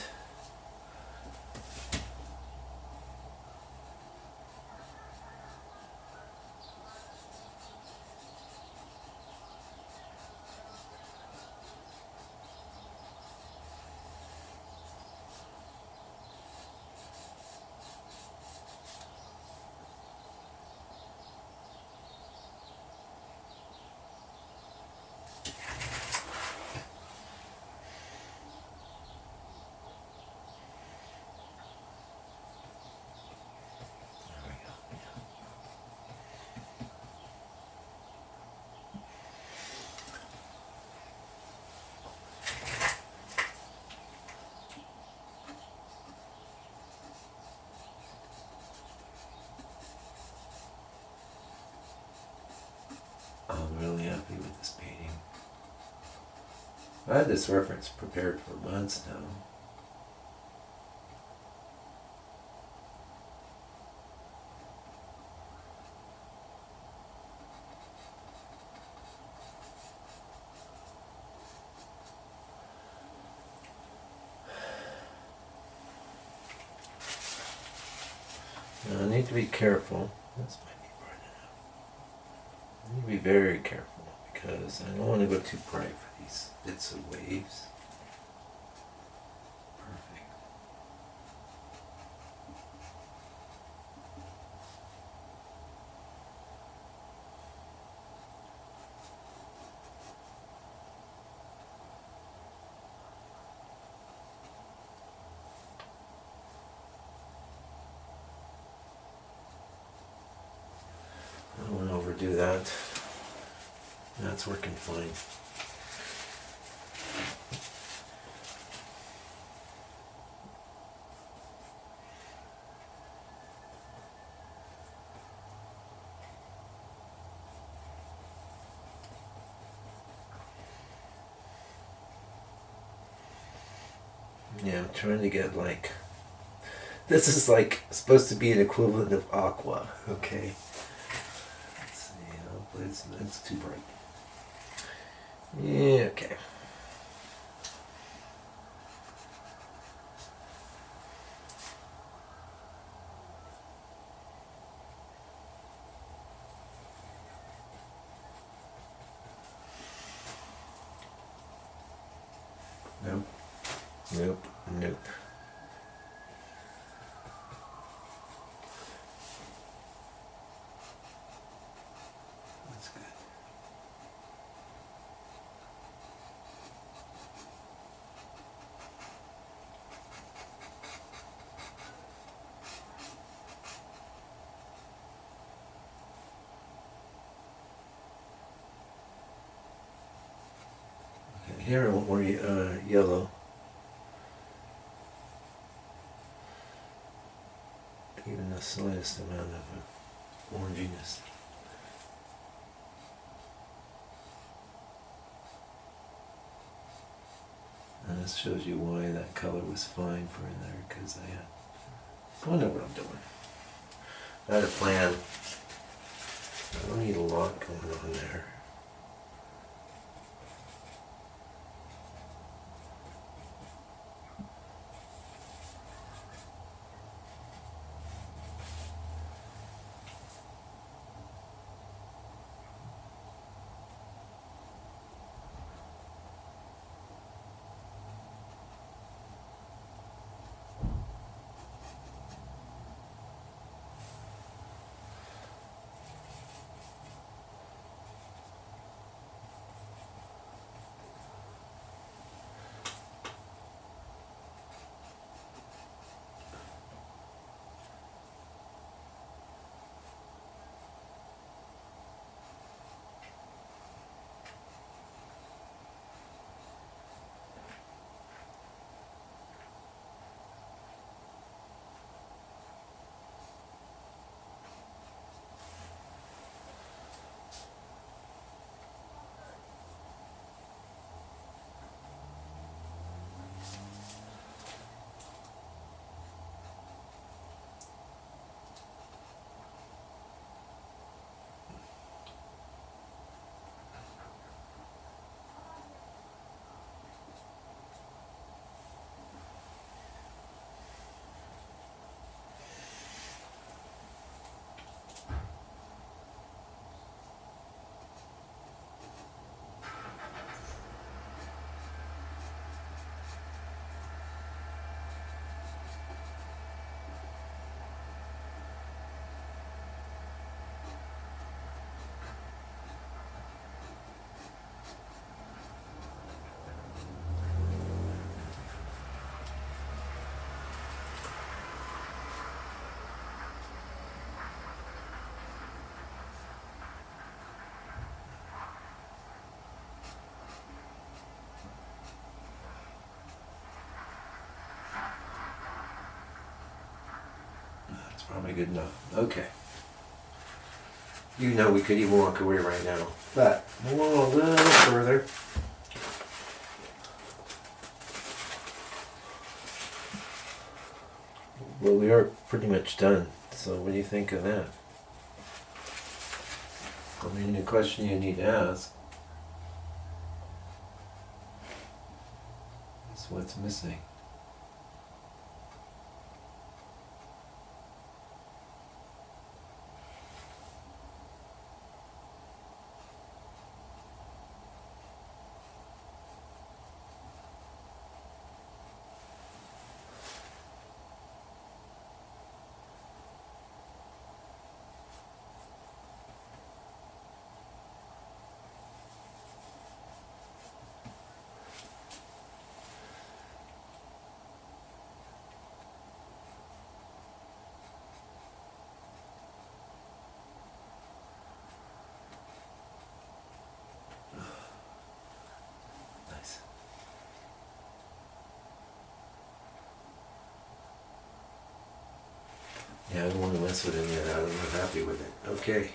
I'm really happy with this painting. I had this reference prepared for months now. Now I need to be careful. This might be bright enough. I need to be very careful because I don't want to go too bright for these bits of waves. Perfect. I don't want to overdo that. That's working fine. Yeah, I'm trying to get like, this is like supposed to be an equivalent of aqua, okay? Let's see, hopefully it's too bright. Yeah, okay. Nope. Nope. Nope. That's good. Okay, here I want more yellow. Even the slightest amount of oranginess. And this shows you why that color was fine for in there, because I know what I'm doing. I had a plan. I don't need a lot going on there. Probably good enough. Okay. You know we could even walk away right now. But move on a little further. Well, we are pretty much done. So what do you think of that? I mean, the question you need to ask is what's missing. Nice. Yeah, I don't want to mess with any of that. I'm not happy with it. Okay.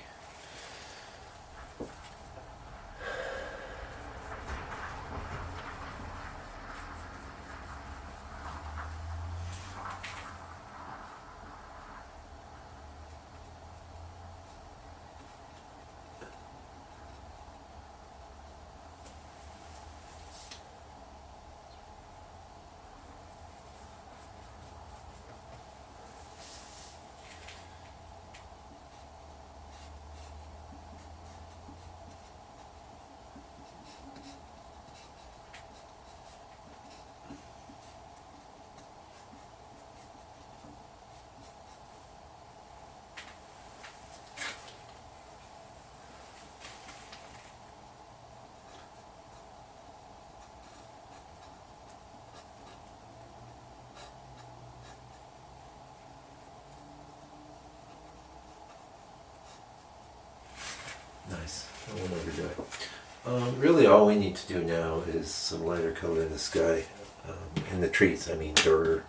Nice. I won't overdo it. Really, all we need to do now is some lighter color in the sky, in the trees. I mean, dirt.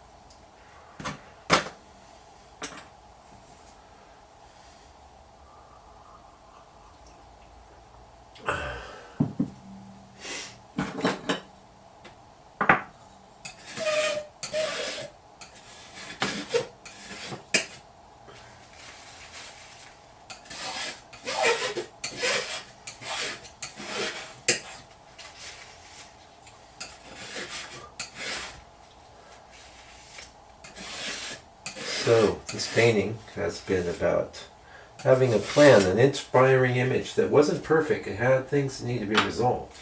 So, this painting has been about having a plan, an inspiring image that wasn't perfect. It had things that need to be resolved.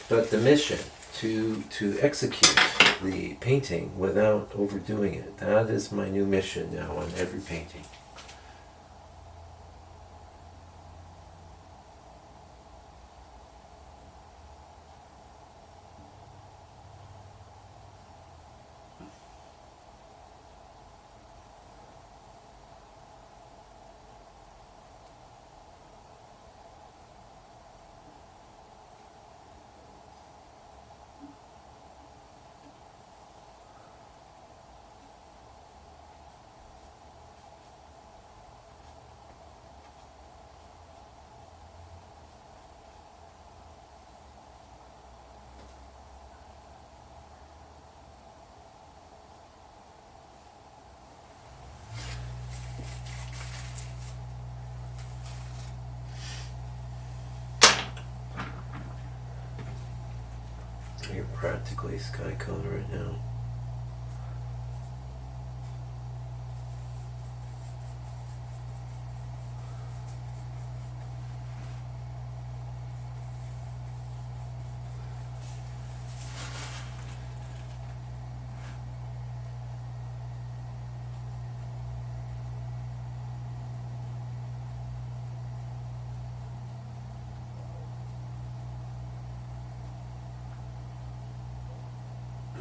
But the mission to execute the painting without overdoing it, that is my new mission now on every painting. You're practically sky color right now.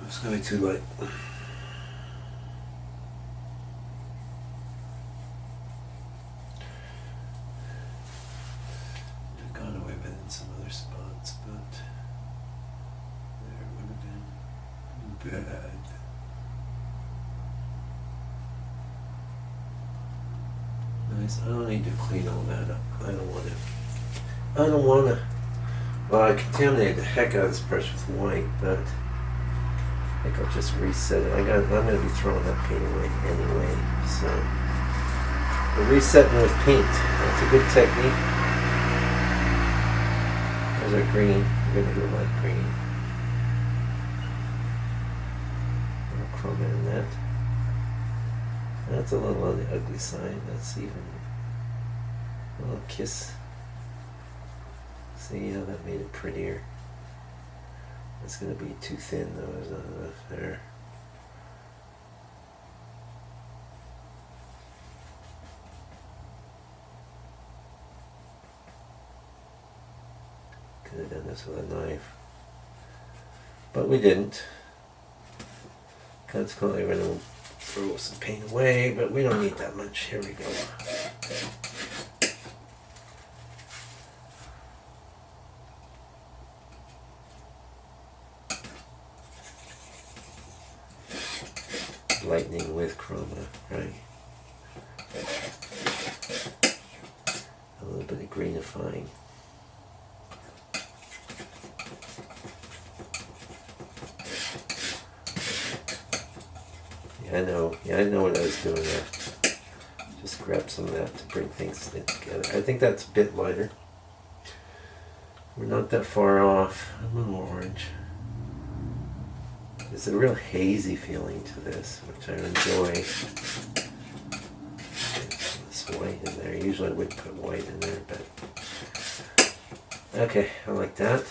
It's gonna be too light. I've gone away with it in some other spots, but there would have been bad. Anyways, I don't need to clean all that up. I don't want to. Well, I contaminated the heck out of this brush with white, but I think I'll just reset it. I'm going to be throwing that paint away anyway, so we're resetting with paint. That's a good technique. There's our green. We're going to go light green. I'll chroma in that. That's a little on the ugly side. That's even a little kiss. See how that made it prettier. It's going to be too thin though. There's not enough there. Could have done this with a knife, but we didn't. Consequently, we're going to throw some paint away, but we don't need that much. Here we go. Lightning with chroma, right? A little bit of greenifying. Yeah, I know what I was doing there. Just grab some of that to bring things together. I think that's a bit lighter. We're not that far off. A little orange. There's a real hazy feeling to this, which I enjoy. This white in there. Usually I would put white in there, but okay, I like that.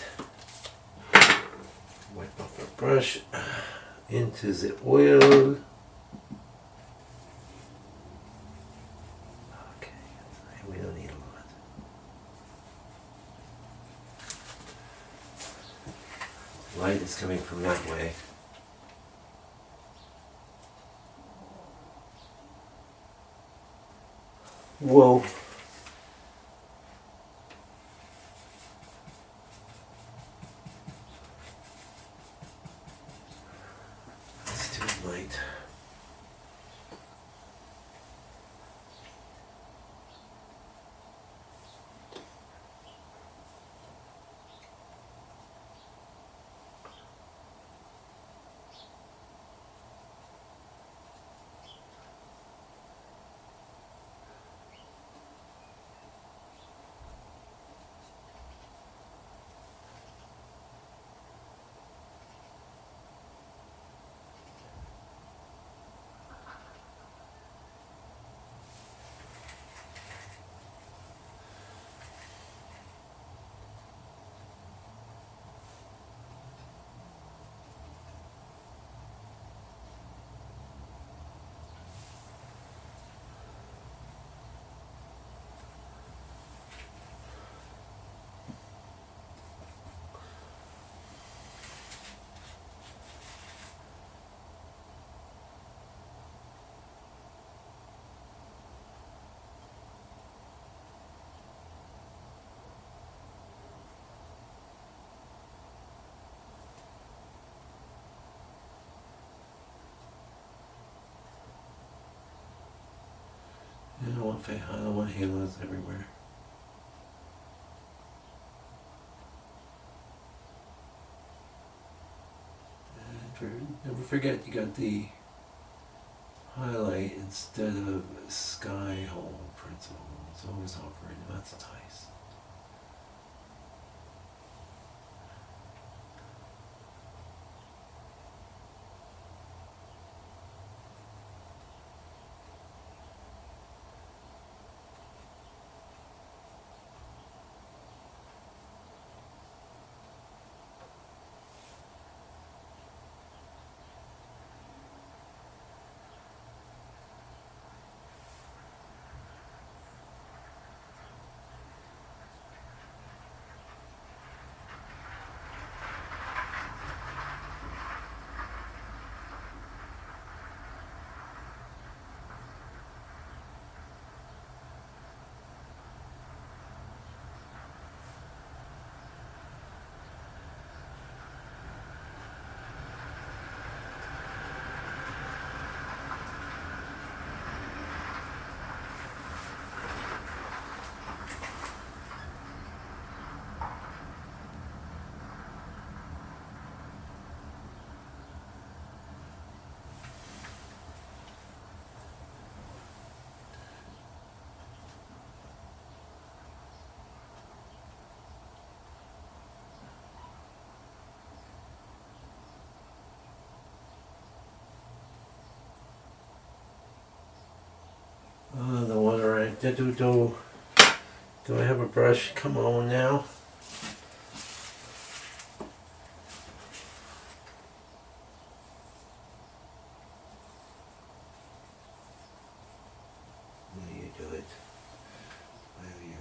Wipe off our brush. Into the oil. Okay, we don't need a lot. Light is coming from that way. Whoa. That's too light. I don't want halos everywhere. And never forget you got the highlight instead of sky hole principle. It's always offering, and that's nice. Do I have a brush? Come on now. You do it. Where are you?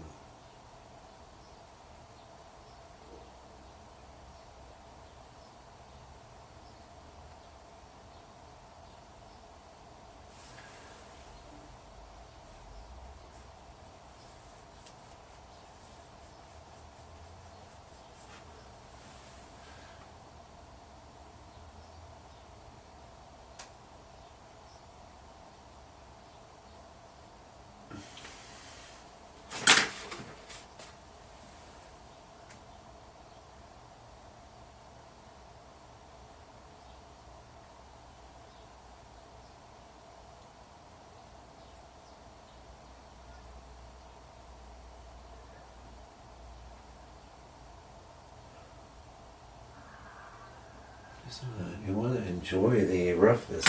You want to enjoy the roughness.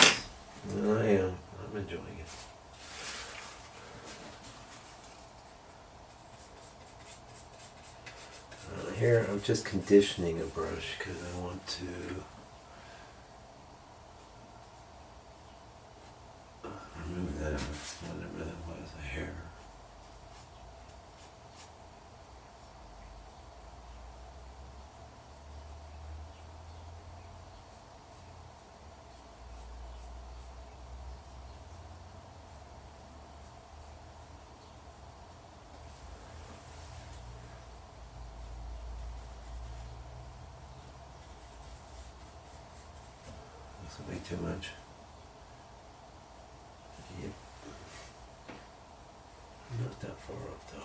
And I am. I'm enjoying it. Here I'm just conditioning a brush because I want to remove that, whatever that was, a hair. That's way too much. Yep. Not that far up though.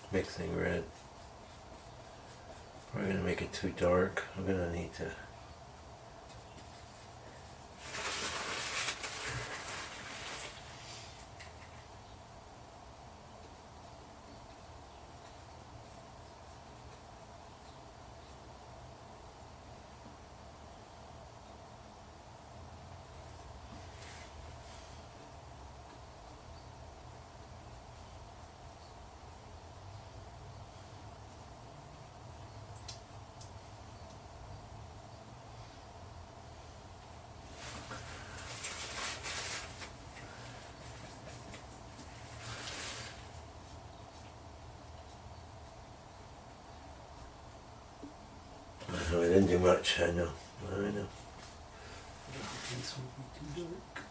Mixing red. Probably gonna make it too dark. I'm gonna need to. No, I didn't do much. I know. This will be too dark.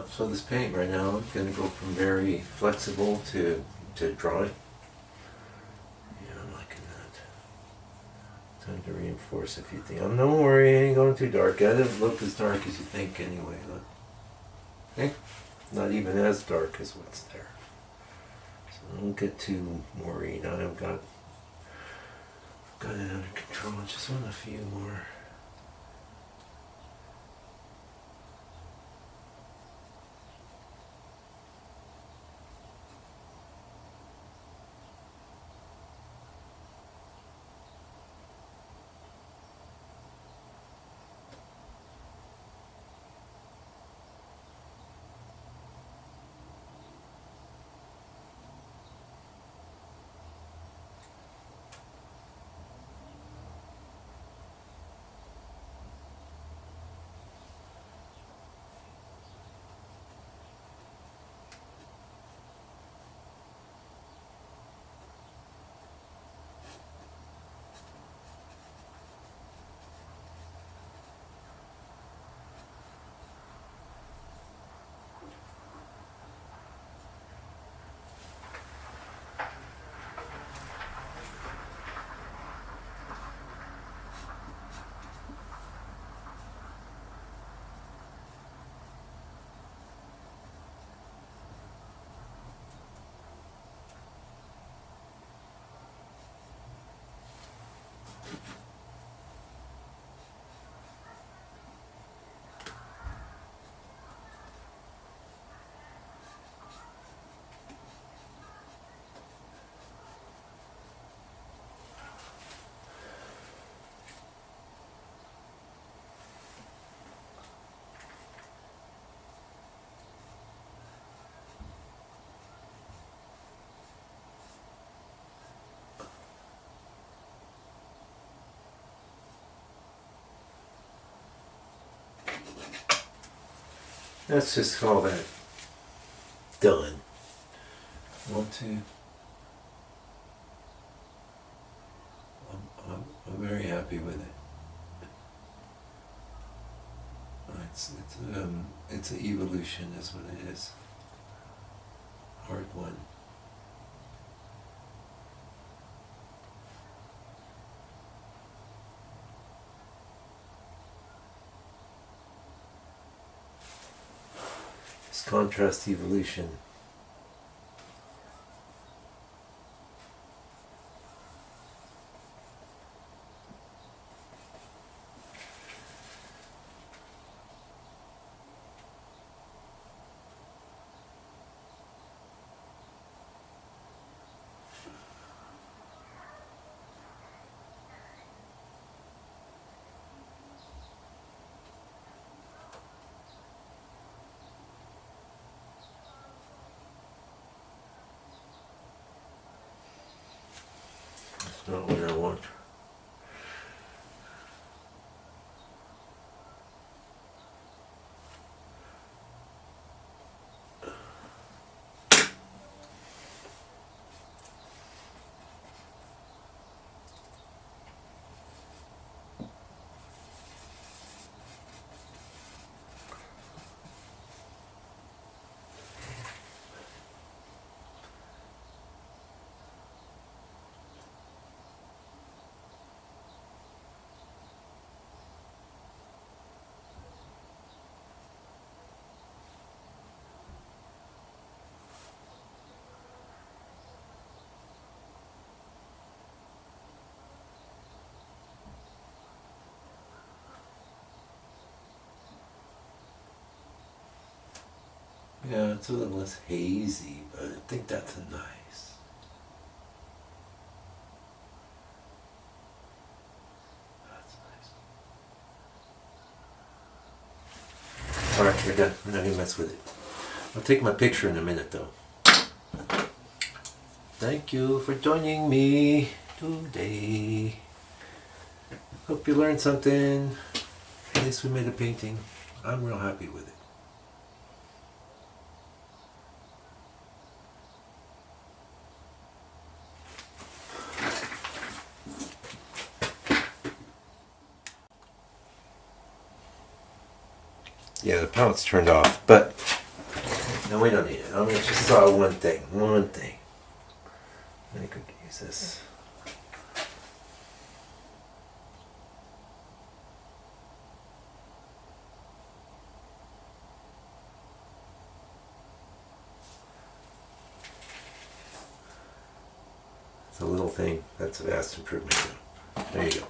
So this paint right now is going to go from very flexible to dry. Yeah, I'm liking that. Time to reinforce a few things. Oh, don't worry, I ain't going too dark. It doesn't look as dark as you think anyway. Look. Okay? Not even as dark as what's there. So don't get too worried. I've got it under control. I just want a few more. Let's just call that done. I'm very happy with it. It's an evolution, is what it is. Hard one. It's contrast evolution. That's not what I want. Yeah, it's a little less hazy, but I think that's nice. That's nice. Alright, we're done. We're not gonna mess with it. I'll take my picture in a minute though. Thank you for joining me today. Hope you learned something. At least we made a painting. I'm real happy with it. Yeah, the palette's turned off, but no, we don't need it. I just saw one thing. I could use this. a little thing. That's a vast improvement. There you go.